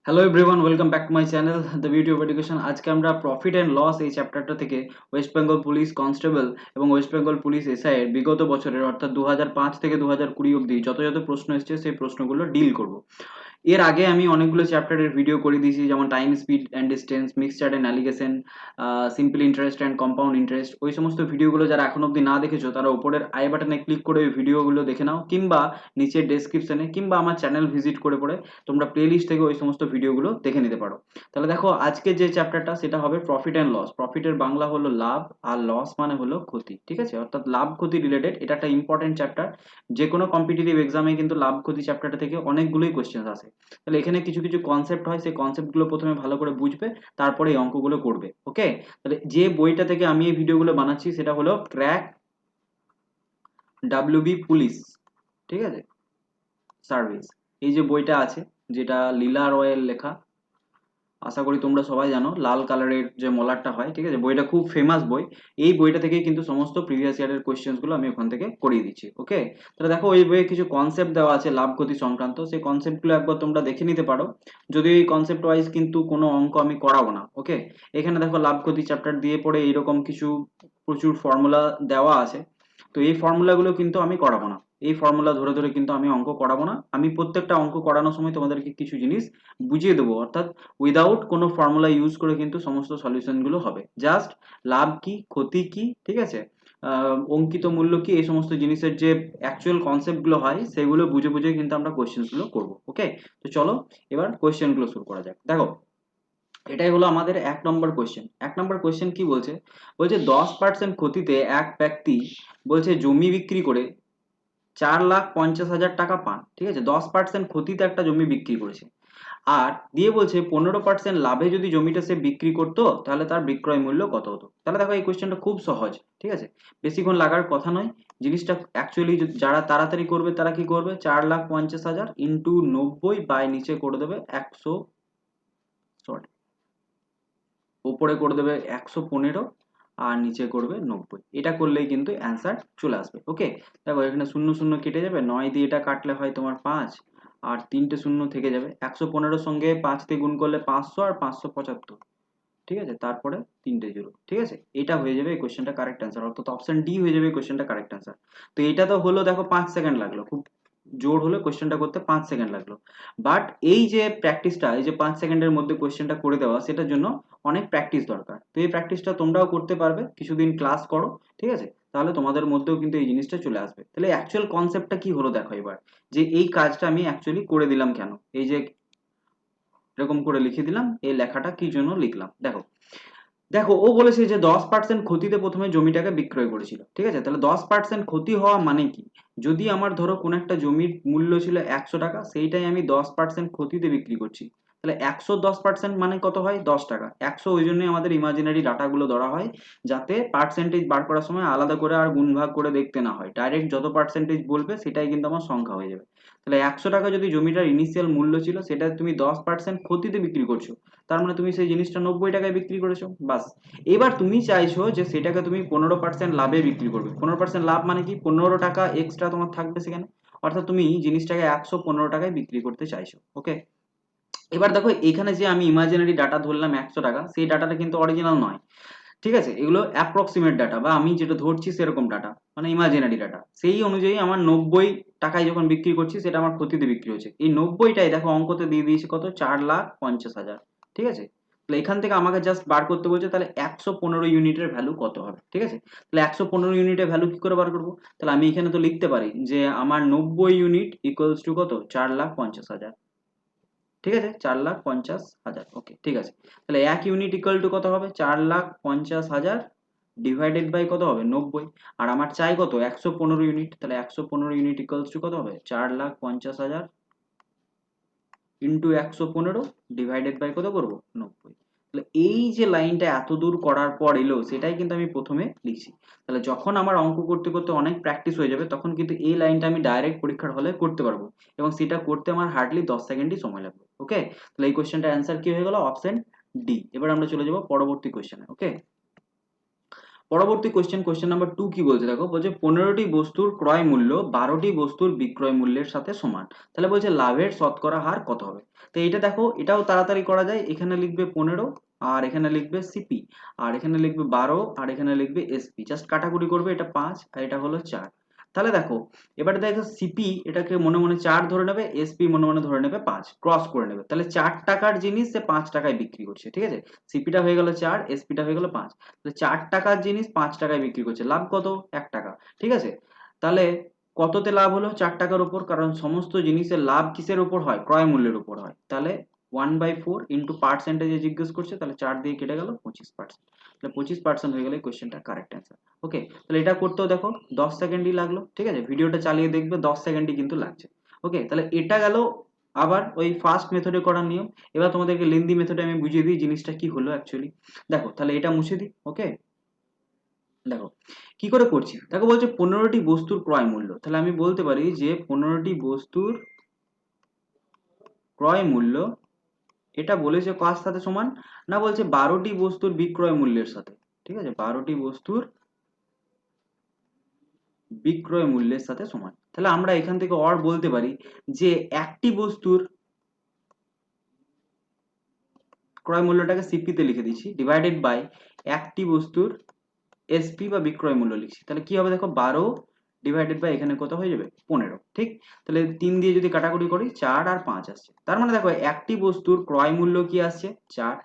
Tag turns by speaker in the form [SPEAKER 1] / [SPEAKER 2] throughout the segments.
[SPEAKER 1] Hello everyone, welcome back to my channel the beauty of education. আজকে আমরা profit and loss এই চ্যাপ্টারটা থেকে ওয়েস্ট বেঙ্গল পুলিশ কনস্টেবল এবং ওয়েস্ট বেঙ্গল পুলিশ এসআই এর বিগত বছরের অর্থাৎ 2005 থেকে 2020 অবধি যত যত প্রশ্ন এসেছে সেই প্রশ্নগুলো ডিল করব। এর আগে আমি অনেকগুলো চ্যাপ্টারের ভিডিও করে দিয়েছি, যেমন time, speed and distance, mixture and allegation, simple interest and compound interest. ওই সমস্ত ভিডিওগুলো যারা এখন অবধি না দেখেছো তারা উপরের আই বাটনে ক্লিক করে ওই ভিডিওগুলো দেখে নাও, কিংবা নিচের ডেসক্রিপশনে কিংবা আমার চ্যানেল ভিজিট করে পড়ে তোমরা প্লেলিস্ট থেকে ওই সমস্ত ভিডিওগুলো দেখে নিতে পারো। তাহলে দেখো, আজকে যে চ্যাপ্টারটা সেটা হবে প্রফিট অ্যান্ড লস। প্রফিটের বাংলা হলো লাভ, আর লস মানে হলো ক্ষতি। ঠিক আছে, অর্থাৎ লাভ ক্ষতি রিলেটেড। এটা একটা ইম্পর্টেন্ট চ্যাপ্টার। যে কোনো কম্পিটিটিভ এক্সামে কিন্তু লাভ ক্ষতি চ্যাপ্টারটা থেকে অনেকগুলোই কোয়েশ্চেন আসে। তাহলে এখানে কিছু কিছু কনসেপ্ট হয়, সেই কনসেপ্টগুলো প্রথমে ভালো করে বুঝবে, তারপরে এই অঙ্কগুলো করবে। ওকে, তাহলে যে বইটা থেকে আমি এই ভিডিওগুলো বানাচ্ছি সেটা হলো ক্র্যাক ডাব্লিউবি পুলিশ, ঠিক আছে, সার্ভিস। এই যে বইটা আছে, যেটা লীলা রয়ের লেখা, আশা করি তোমরা সবাই জানো, লাল কালারের যে মলারটা হয়, ঠিক আছে, বইটা খুব ফেমাস বই। এই বইটা থেকেই কিন্তু সমস্ত প্রিভিয়াস ইয়ারের কোয়েশ্চেন্স গুলো আমি ওখান থেকে করিয়ে দিচ্ছি। ওকে, তাহলে দেখো, ওই বইয়ে কিছু কনসেপ্ট দেওয়া আছে লাভ ক্ষতি সংক্রান্ত, সেই কনসেপ্টগুলো একবার তোমরা দেখে নিতে পারো। যদিও এই কনসেপ্ট ওয়াইজ কিন্তু কোনো অঙ্ক আমি করাবো না। ওকে, এখানে দেখো লাভ ক্ষতি চ্যাপ্টার দিয়ে পড়ে এইরকম কিছু প্রচুর ফর্মুলা দেওয়া আছে। তো এই ফর্মুলাগুলো কিন্তু আমি করাবো না। এই ফর্মুলা ধরে ধরে কিন্তু আমি অঙ্ক করাবো না। আমি প্রত্যেকটা অঙ্ক করানোর সময় তোমাদেরকে কিছু জিনিস বুঝিয়ে দেবো, অর্থাৎ উইদাউট কোনো ফর্মুলা ইউজ করে কিন্তু সমস্ত সলিউশন গুলো হবে। জাস্ট লাভ কি, ক্ষতি কি, ঠিক আছে, অঙ্কিত মূল্য কি, এই সমস্ত জিনিসের যে অ্যাকচুয়াল কনসেপ্ট গুলো হয় সেগুলো বুঝে বুঝে কিন্তু আমরা কোয়েশ্চেন গুলো করবো। ওকে, তো চলো এবার কোয়েশ্চেন গুলো শুরু করা যাক। দেখো, এটাই হলো আমাদের 1 নম্বর কোয়েশ্চেন। 1 নম্বর কোয়েশ্চেন কি বলছে? বলছে 10% ক্ষতিতে এক ব্যক্তি বলছে জমি বিক্রি করে 4,50,000 টাকা পান। ঠিক আছে, 10% ক্ষতিতে একটা জমি বিক্রি করেছে, আর দিয়ে বলছে 15% লাভে যদি জমিটা সে বিক্রি করতো তাহলে তার বিক্রয় মূল্য কত হতো। তাহলে দেখো, এই কোয়েশ্চেনটা খুব সহজ। ঠিক আছে, বেশিক্ষণ লাগার কথা নয়। জিনিসটা অ্যাকচুয়ালি যারা তাড়াতাড়ি করবে তারা কি করবে, 4,50,000 ইন্টু 90 বাই নিচে করে দেবে 100, সরি, ওপরে করে দেবে 115 আর নিচে করবে 90। এটা করলেই কিন্তু অ্যান্সার চলে আসবে। ওকে, দেখো এখানে শূন্য শূন্য কেটে যাবে, 9 দিয়ে এটা কাটলে হয় তোমার 5, আর 3টে শূন্য থেকে যাবে। 115 সঙ্গে 5 দিয়ে গুণ করলে 500 আর 575। ঠিক আছে, তারপরে 3টে জিরো। ঠিক আছে, এটা হয়ে যাবে এই কোশ্চেনটা কারেক্ট অ্যান্সার, অর্থাৎ অপশন ডি হয়ে যাবে এই কোশ্চেনটা কারেক্ট অ্যান্সার। তো এটা তো হলো, দেখো 5 সেকেন্ড লাগলো, খুব জোর হলে কোশ্চেনটা করতে 5 সেকেন্ড লাগলো। বাট এই যে প্র্যাকটিসটা, এই যে 5 সেকেন্ডের মধ্যে কোশ্চেনটা করে দেওয়া, সেটার জন্য অনেক প্র্যাকটিস দরকার। তো এই প্র্যাকটিসটা তোমরাও করতে পারবে, কিছুদিন ক্লাস করো। ঠিক আছে, তাহলে তোমাদের মধ্যেও কিন্তু এই জিনিসটা চলে আসবে। তাহলে অ্যাকচুয়াল কনসেপ্টটা কি হলো দেখো এবার, যে এই কাজটা আমি অ্যাকচুয়ালি করে দিলাম কেন, এই যে এরকম করে লিখে দিলাম, এই লেখাটা কি জন্য লিখলাম দেখো। দেখো, ও বলেছে যে 10% ক্ষতিতে প্রথমে জমিটাকে বিক্রয় করেছিল। ঠিক আছে, তাহলে 10% ক্ষতি হওয়া মানে কি, যদি আমার ধরো কোন একটা জমির মূল্য ছিল 100 টাকা, সেইটাই আমি 10% ক্ষতিতে বিক্রি করছি, তাহলে 110% মানে কত হয়, 10 টাকা। 100 ওই জন্যই আমাদের ইমাজিনারি ডাটাগুলো ধরা হয়, যাতে পার্সেন্টেজ বার করার সময় আলাদা করে আর গুণ ভাগ করে দেখতে না হয়, ডাইরেক্ট যত পার্সেন্টেজ বলবে সেটাই কিন্তু আমার সংখ্যা হয়ে যাবে। তাহলে 100 টাকা যদি জমিটার ইনিশিয়াল মূল্য ছিল, সেটা তুমি 10% ক্ষতিতে বিক্রি করছো, তার মানে তুমি সেই জিনিসটা 90 টাকায় বিক্রি করেছো, বাস। এবার তুমি চাইছো যে সেটাকে তুমি 15% লাভে বিক্রি করবে। 15% লাভ মানে কি, 15 টাকা এক্সট্রা তোমার থাকবে সেখানে, অর্থাৎ তুমি জিনিসটাকে 115 টাকায় বিক্রি করতে চাইছো। ওকে, এবার দেখো, এখানে যে আমি ইমাজিনারি ডাটা ধরলাম 100 টাকা, সেই ডাটাটা কিন্তু অরিজিনাল নয়। ঠিক আছে, এগুলো অ্যাপ্রক্সিমেট ডাটা, বা আমি যেটা ধরছি সেরকম ডাটা, মানে ইমাজিনারি ডাটা। সেই অনুযায়ী আমার 90 টাকায় যখন বিক্রি করছি, সেটা আমার ক্ষতিতে বিক্রি হচ্ছে। এই 90টাই দেখো অঙ্কতে দিয়ে দিয়েছে কত, 4,50,000। ঠিক আছে, তাহলে এখান থেকে আমাকে জাস্ট বার করতে বলছে, তাহলে 115 ইউনিটের ভ্যালু কত হবে। ঠিক আছে, তাহলে 115 ইউনিটের ভ্যালু কি করে বার করবো, তাহলে আমি এখানে তো লিখতে পারি যে আমার 90 ইউনিট ইকুয়ালস টু কত, 4,50,000। ঠিক আছে, 4,50,000। ওকে, ঠিক আছে, তাহলে 1 ইউনিট ইকুয়াল টু কত হবে, 4,50,000 ডিভাইডেড বাই কত হবে, 90। আর আমার চাই কত, 115 ইউনিট, তাহলে 115 ইউনিট ইকুয়ালস টু কত হবে, 4,50,000 ইন্টু 115 ডিভাইডেড বাই কত করবো, 90। তাহলে এই যে লাইনটা এত দূর করার পর এলো, সেটাই কিন্তু আমি প্রথমে লিখছি। তাহলে যখন আমার অঙ্ক করতে করতে অনেক প্র্যাকটিস হয়ে যাবে, তখন কিন্তু এই লাইনটা আমি ডাইরেক্ট পরীক্ষার হলে করতে পারবো, এবং সেটা করতে আমার হার্ডলি 10 সেকেন্ডই সময় লাগবে। ওকে, তাহলে এই কোশ্চেনটার অ্যান্সার কি হয়ে গেল, অপশন ডি। এবার আমরা চলে যাবো পরবর্তী কোশ্চেনে। ওকে, পরবর্তী কোশ্চেন নাম্বার 2 কি বলছে দেখো, বলছে 15টি বস্তুর ক্রয় মূল্য 12টি বস্তুর বিক্রয় মূল্যের সাথে সমান, তাহলে বলছে লাভের শতকরা হার কত হবে। তো এটা দেখো, এটাও তাড়াতাড়ি করা যায়। এখানে লিখবে 15, আর এখানে লিখবে সিপি, আর এখানে লিখবে 12, আর এখানে লিখবে এসপি, জাস্ট কাটাকুটি করবে, এটা 5 আর এটা হলো 4। তাহলে দেখো, এবারে দেখো সিপি এটাকে মনে মনে 4 ধরে নেবে, এসপি মনে মনে ধরে নেবে 5, ক্রস করে নেবে, তাহলে 4 টাকার জিনিস সে 5 টাকায় বিক্রি করছে, ঠিক আছে। সিপিটা হয়ে গেল 4, এসপিটা হয়ে গেল 5, তাহলে 4 টাকার জিনিস 5 টাকায় বিক্রি করছে, লাভ কত? 1 টাকা, ঠিক আছে। তাহলে কততে লাভ হলো? 4 টাকার উপর, কারণ সমস্ত জিনিসের লাভ কিসের উপর হয়? ক্রয় মূল্যের উপর হয়। তাহলে 1/4 ইন্টু পার্সেন্টেজে জিজ্ঞেস করছে, তাহলে 4 দিয়ে কেটে গেল 25%, তাহলে 25% হয়ে গেলে কোয়েশ্চেনটা কারেক্ট অ্যান্সার। ওকে, তাহলে এটা করতেও দেখো 10 সেকেন্ডই লাগলো, ঠিক আছে। ভিডিওটা চালিয়ে দেখবে 10 সেকেন্ডই কিন্তু লাগছে। ওকে, তাহলে এটা গেল আবার ওই ফার্স্ট মেথডে করার নিয়ম। এবার তোমাদেরকে লেন্দি মেথডে আমি বুঝিয়ে দিই জিনিসটা কি হলো অ্যাকচুয়ালি। দেখো, তাহলে এটা মুছে দিই। ওকে, দেখো কি করে করছি। দেখো বলছে 15টি বস্তুর ক্রয় মূল্য, তাহলে আমি বলতে পারি যে 15টি বস্তুর ক্রয় মূল্য, এটা বলেছে কার সাথে সমান? না, বলছে 12টি বস্তুর বিক্রয় মূল্যের সাথে, ঠিক আছে, 12টি বস্তুর বিক্রয় মূল্যের সাথে সমান। তাহলে আমরা এখান থেকে অর বলতে পারি যে একটি বস্তুর ক্রয় মূল্যটাকে সিপি তে লিখে দিচ্ছি, ডিভাইডেড বাই একটি বস্তুর এসপি বা বিক্রয় মূল্য লিখছি। তাহলে কি হবে দেখো, 12 ডিভাইডেড বাই এখানে কত হয়ে যাবে? 15, ঠিক। তাহলে 3 দিয়ে যদি কাটাকুটি করি, 4 আর 5 আসছে। তার মানে দেখো, একটি বস্তুর ক্রয় মূল্য কি আসছে? 4,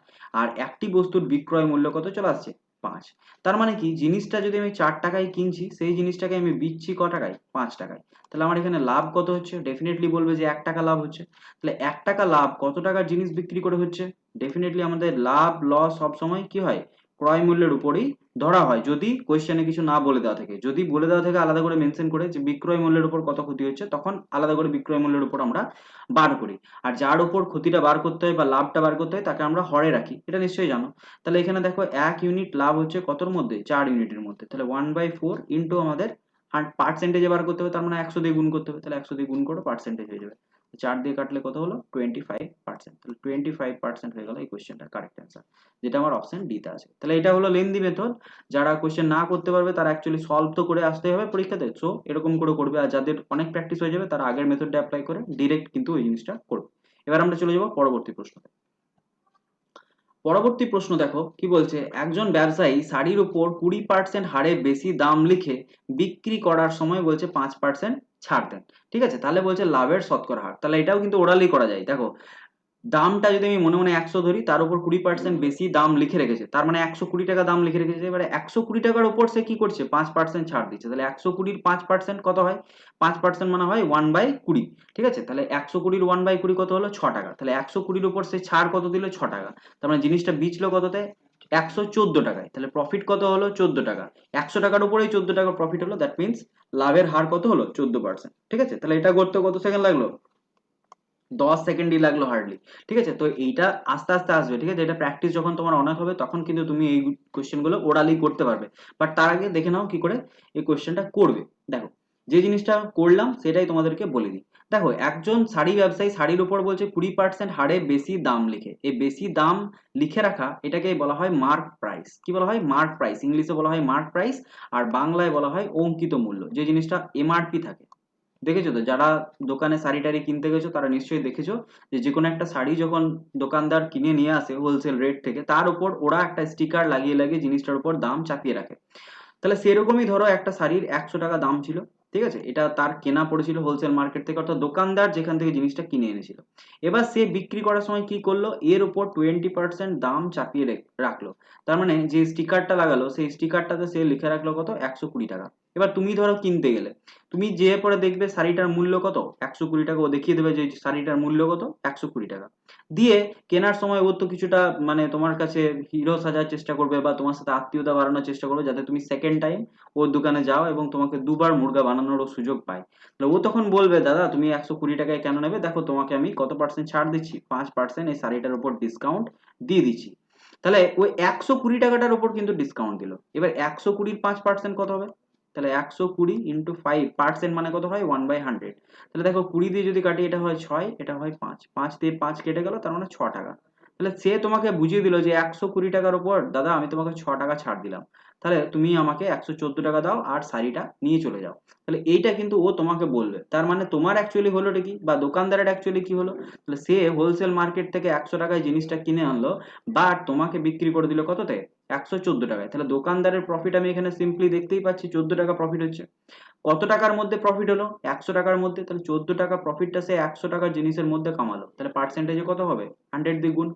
[SPEAKER 1] আর একটি বস্তুর বিক্রয় মূল্য কত চলে আসছে? 5। তার মানে কি, জিনিসটা যদি আমি 4 টাকায় কিনছি, সেই জিনিসটাকে আমি বিচ্ছি ক টাকায়? 5 টাকায়। তাহলে আমার এখানে লাভ কত হচ্ছে? ডেফিনেটলি বলবে যে 1 টাকা লাভ হচ্ছে। তাহলে 1 টাকা লাভ কত টাকার জিনিস বিক্রি করে হচ্ছে? ডেফিনেটলি আমাদের লাভ লস সবসময় কি হয়? ক্রয় মূল্যের উপরেই ধরা হয়, যদি কোয়েশ্চেনে কিছু না বলে দেওয়া থাকে। যদি বলে দেওয়া থাকে আলাদা করে মেনশন করে যে বিক্রয় মূল্যের উপর কত ক্ষতি হচ্ছে, তখন আলাদা করে বিক্রয় মূল্যের উপর আমরা বার করি। আর যার উপর ক্ষতিটা বার করতে হয় বা লাভটা বার করতে হয়, তাকে আমরা হরে রাখি, এটা নিশ্চয়ই জানো। তাহলে এখানে দেখো 1 ইউনিট লাভ হচ্ছে কতর মধ্যে? 4 ইউনিটের মধ্যে। তাহলে 1/4 ইন্টু আমাদের পার্সেন্টেজে বার করতে হবে, তার মানে 100 দিয়ে গুণ করতে হবে। তাহলে 100 দিয়ে গুণ করো, পার্সেন্টেজ হয়ে যাবে। 4 দিয়ে কাটলে কত হলো? 25%। তাহলে 25% হয়ে গেল এই কোয়েশ্চেনটা কারেক্ট অ্যান্সার, যেটা আমার অপশন ডি তে আছে। তাহলে এটা হলো লেন্দি মেথড। যারা কোয়েশ্চেন না করতে পারবে তারা অ্যাকচুয়ালি সলভ তো করে আসতে হবে পরীক্ষাতে, সো এরকম করে করবে। আর যাদের অনেক প্র্যাকটিস হয়ে যাবে তারা আগের মেথডটা অ্যাপ্লাই করে ডিরেক্ট কিন্তু ওই জিনিসটা করবে। এবার আমরা চলে যাব পরবর্তী প্রশ্নতে। পরবর্তী প্রশ্ন দেখো কি বলছে, একজন ব্যবসায়ী শাড়ির উপর 20% হারে বেশি দাম লিখে বিক্রি করার সময় বলছে 5% ছাড় দেন, ঠিক আছে। তাহলে বলছে লাভের শতকরা হার। তাহলে এটাও কিন্তু ওরালি করা যায়। দেখো, দামটা যদি আমি মনে মনে 100 ধরি, তার উপর 20% বেশি দাম লিখে রেখেছে, তার মানে 120 টাকা দাম লিখে রেখেছে। এবারে 120 টাকার উপর সে কি করছে? 5% ছাড় দিচ্ছে। তাহলে 120-র 5% কত হয়? 5% মানে হয় 1/20, ঠিক আছে। তাহলে 120-র 1/20 কত হলো? 6 টাকা। তাহলে 120-র উপর সে ছাড় কত দিল? 6 টাকা। তার মানে জিনিসটা বিচলো কততে? 114 টাকায়। তাহলে প্রফিট কত হলো? 14 টাকা। 100 টাকার উপরেই 14 টাকা প্রফিট হলো, দ্যাট মিনস লাভের হার কত হলো? 14%, ঠিক আছে। তাহলে এটা করতে কত সেকেন্ড লাগলো? 10 সেকেন্ডই লাগলো হার্ডলি, ঠিক আছে। তো এইটা আস্তে আস্তে আসবে, ঠিক আছে। এটা প্র্যাকটিস যখন তোমার অনেক হবে, তখন কিন্তু তুমি এই কোশ্চেন গুলো ওরালি করতে পারবে। বাট তার আগে দেখে নাও কি করে এই কোশ্চেনটা করবে। দেখো, যে জিনিসটা করলাম সেটাই তোমাদেরকে বলে দিই। দেখো, একজন শাড়ি ব্যবসায়ী শাড়ির উপর বলছে 20% হারে বেশি দাম লিখে। এই বেশি দাম লিখে রাখা, এটাকে বলা হয় মার্ক প্রাইস। কি বলা হয়? Mark price. ইংলিশে বলা হয় মার্ক প্রাইস, আর বাংলায় বলা হয় অঙ্কিত মূল্য। যে জিনিসটা এমআরপি থাকে, দেখেছো তো, যারা দোকানে শাড়ি টাড়ি কিনতে গেছো তারা নিশ্চয়ই দেখেছো যে যে কোনো একটা শাড়ি যখন দোকানদার কিনে নিয়ে আসে হোলসেল রেট থেকে, তার উপর ওরা একটা স্টিকার লাগিয়ে লাগিয়ে জিনিসটার উপর দাম চাপিয়ে রাখে। তাহলে সেরকমই ধরো একটা শাড়ির 100 টাকা দাম ছিল, ঠিক আছে। এটা তার কেনা পড়েছিল হোলসেল মার্কেট থেকে, অর্থাৎ দোকানদার যেখান থেকে জিনিসটা কিনে এনেছিল। এবার সে বিক্রি করার সময় কি করলো? এর উপর 20% দাম চাপিয়ে রাখলো। তার মানে যে স্টিকারটা লাগালো, সেই স্টিকারটাতে সে লিখে রাখলো কত? 120 টাকা। এবার তুমি ধরো কিনতে গেলে, তুমি যে পরে দেখবে শাড়িটার মূল্য কত? 120 টাকা। ও দেখিয়ে দেবে যে শাড়িটার মূল্য কত? 120 টাকা। দিয়ে কেনার সময় ও তো কিছুটা মানে তোমার কাছে হিরো সাজার চেষ্টা করবে বা তোমার সাথে আত্মীয়তা বাড়ানোর চেষ্টা করবে, যাতে তুমি সেকেন্ড টাইম ওর দোকানে যাও এবং তোমাকে দুবার মুরগা বানানোরও সুযোগ পায়। তাহলে ও তখন বলবে, দাদা তুমি 120 টাকায় কেন নেবে? দেখো তোমাকে আমি কত পার্সেন্ট ছাড় দিচ্ছি, 5% এই শাড়িটার উপর ডিসকাউন্ট দিয়ে দিচ্ছি। তাহলে ওই 120 টাকাটার উপর কিন্তু ডিসকাউন্ট দিল। এবার 120-র 5% কত হবে? তাহলে 120 ইন্টু 5% মানে কত হয়? 1/100। তাহলে দেখো, 20 দিয়ে যদি কাটি, এটা হয় 6, এটা হয় 5, 5 দিয়ে 5 কেটে গেল, তার মানে 6 টাকা। তাহলে সে তোমাকে বুঝিয়ে দিল যে 120 টাকার উপর দাদা আমি তোমাকে 6 টাকা ছাড় দিলাম। তাহলে তুমি আমাকে 114 টাকা দাও আর শাড়িটা নিয়ে চলে যাও। তাহলে এইটা কিন্তু ও তোমাকে বলবে, তার মানে তোমার অ্যাকচুয়ালি হলোটা কি, বা দোকানদারের অ্যাকচুয়ালি কি হলো, তাহলে সে হোলসেল মার্কেট থেকে 100 টাকায় জিনিসটা কিনে আনলো, বাট তোমাকে বিক্রি করে দিল কততে, 114 টাকায়। তাহলে দোকানদারের প্রফিট আমি এখানে সিম্পলি দেখতেই পাচ্ছি 14 টাকা প্রফিট হচ্ছে। কত টাকার মধ্যে প্রফিট হলো, 100 টাকার মধ্যে, তাহলে 14 টাকা প্রফিটটা সে 100 টাকার জিনিসের মধ্যে কামালো, তাহলে পার্সেন্টেজে কত হবে, 100 দিয়ে গুণ,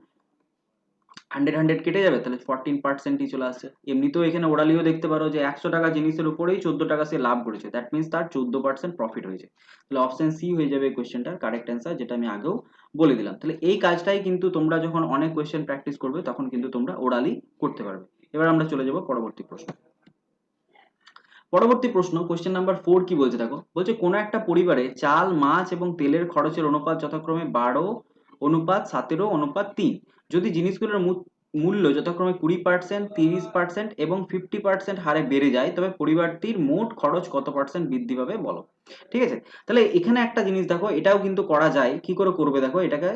[SPEAKER 1] 100 কেটে যাবে, তাহলে 14%ই চলে আসছে। এমনিতেও এখানে ওরালিও দেখতে পারো যে 100 টাকা জিনিসের উপরেই 14 টাকা সে লাভ করেছে, দ্যাট মিনস তার 14% প্রফিট হয়েছে। তাহলে অপশন সি হয়ে যাবে এই কোয়েশ্চেনটার কারেক্ট অ্যান্সার, যেটা আমি আগেও বলে দিলাম। তাহলে এই কাজটাই কিন্তু তোমরা যখন অনেক কোয়েশ্চেন প্র্যাকটিস করবে তখন কিন্তু তোমরা ওরালি করতে পারবে। এবার আমরা চলে যাব পরবর্তী প্রশ্ন। পরবর্তী প্রশ্ন কোশ্চেন নাম্বার 4 কি বলছে দেখো, বলছে কোনো একটা পরিবারে চাল, মাছ এবং তেলের খরচের অনুপাত যথাক্রমে 12:17:3। যদি জিনিসগুলোর মূল্য যথাক্রমে 20%, 30% এবং 50% হারে বেড়ে যায়, তবে পরিবারটির মোট খরচ কত পার্সেন্ট বৃদ্ধি পাবে বলো। ঠিক আছে, তাহলে এখানে একটা জিনিস দেখো, এটাও কিন্তু করা যায়। কি করে করবে দেখো, এটাকে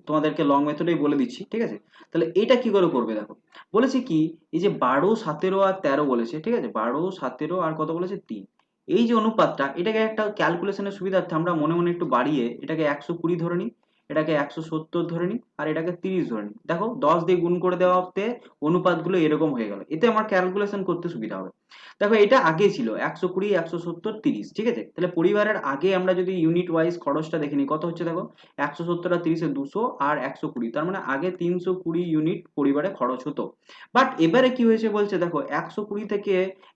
[SPEAKER 1] তোমাদেরকে লং মেথডেই বলে দিচ্ছি, ঠিক আছে। তাহলে এটা কি করে করবে দেখো, বলেছে কি, এই যে 12, 17 আর 13 বলেছে, ঠিক আছে, 12, 17 আর কত বলেছে, 3। এই যে অনুপাতটা, এটাকে একটা ক্যালকুলেশনের সুবিধার্থে আমরা মনে মনে একটু বাড়িয়ে এটাকে 120 ধরে নিই, এটাকে 170 ধরে নিই, আর এটাকে 30 ধরে নিই। দেখো 10 দিয়ে গুণ করে দেওয়াতে অনুপাতগুলো এরকম হয়ে গেল, এতে আমার ক্যালকুলেশন করতে সুবিধা হবে। দেখো এটা আগে ছিল 120, 170, 30, ঠিক আছে। তাহলে পরিবারের আগে আমরা যদি ইউনিট ওয়াইজ খরচটা দেখে নিই, কত হচ্ছে দেখো, 170 আর 30 এ 200 আর 120, তার মানে আগে 320 ইউনিট পরিবারে খরচ হতো। বাট এবারে কি হয়েছে বলছে দেখো, 120 থেকে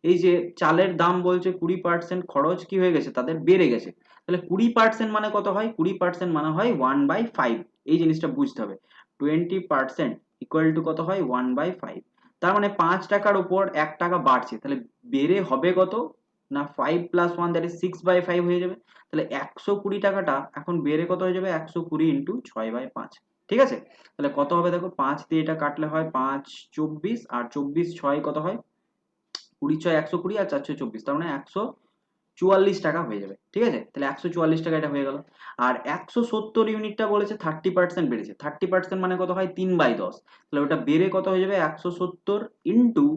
[SPEAKER 1] এই যে চালের দাম বলছে 20% খরচ কি হয়ে গেছে, তাদের বেড়ে গেছে। তাহলে 20% মানে কত হয়, 20% মানে হয় 1/5। এই জিনিসটা বুঝতে হবে, 20% ইকুয়াল টু কত হয়, 1/5। তার মানে 5 টাকার উপর 1 টাকা বাড়ছে, তাহলে বেড়ে হবে কত না, 5 + 1 দ্যাট ইজ 6/5 হয়ে যাবে। তাহলে 120 টাকাটা এখন বেড়ে কত হয়ে যাবে, 120 ইন্টু 6/5। ঠিক আছে, তাহলে কত হবে দেখো, 5 দিয়ে এটা কাটলে হয় 5 24, আর 24 6 কত হয়, 20 6 120, আর 4 6 24, তার মানে 144 টাকা হয়ে যাবে। ঠিক আছে, তাহলে 144 টাকা এটা হয়ে গেল। আর 170 ইউনিটটা বলেছে 30% বেড়েছে, 30% মানে কত হয়, 3/10। তাহলে ওটা বেড়ে কত হয়ে যাবে, 170 ইন্টু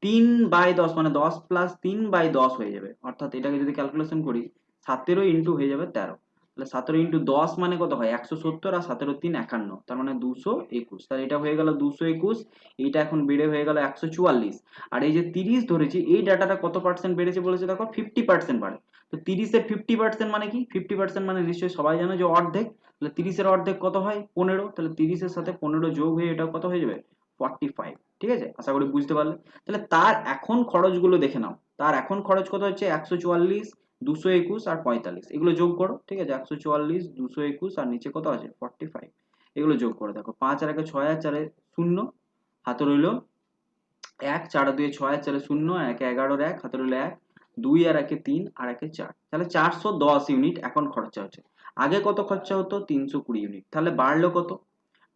[SPEAKER 1] 3/10, মানে 10 প্লাস 3/10 হয়ে যাবে। অর্থাৎ এটাকে যদি ক্যালকুলেশন করি, 17 ইন্টু হয়ে যাবে 13। তাহলে 17 ইন্টু 10 মানে কত হয়, 170, আর 17 3 51, তার মানে 221। তাহলে এটা হয়ে গেল 221, এইটা এখন বেড়ে হয়ে গেল 144। আর এই যে 30 ধরেছি, এই ডাটাটা কত পার্সেন্ট বেড়েছে বলেছে দেখো, 50% বাড়ে। তো 30 এর 50% মানে কি, 50% মানে নিশ্চয়ই সবাই জানো যে অর্ধেক। তাহলে 30 এর অর্ধেক কত হয়, 15। তাহলে 30 এর সাথে 15 যোগ হয়ে এটা কত হয়ে যাবে, 45। ঠিক আছে, আশা করি বুঝতে পারলে। তাহলে তার এখন খরচগুলো দেখে নাও, তার এখন খরচ কত হচ্ছে, 144, 221 আর 45, এগুলো যোগ করো। ঠিক আছে, 144, 221 আর নিচে কত আছে, 45, এগুলো যোগ করে দেখো, 5 আর 1 6 আর 4 শূন্য, হাতে রইল 1, 4 আর 2 6 আর 4 শূন্য, 1 11 1, হাতে রইল 1, 2 আর 1 3 আর 1 4। তাহলে 410 ইউনিট এখন খরচা হচ্ছে। আগে কত খরচা হতো, 320 ইউনিট। তাহলে বাড়লো কত,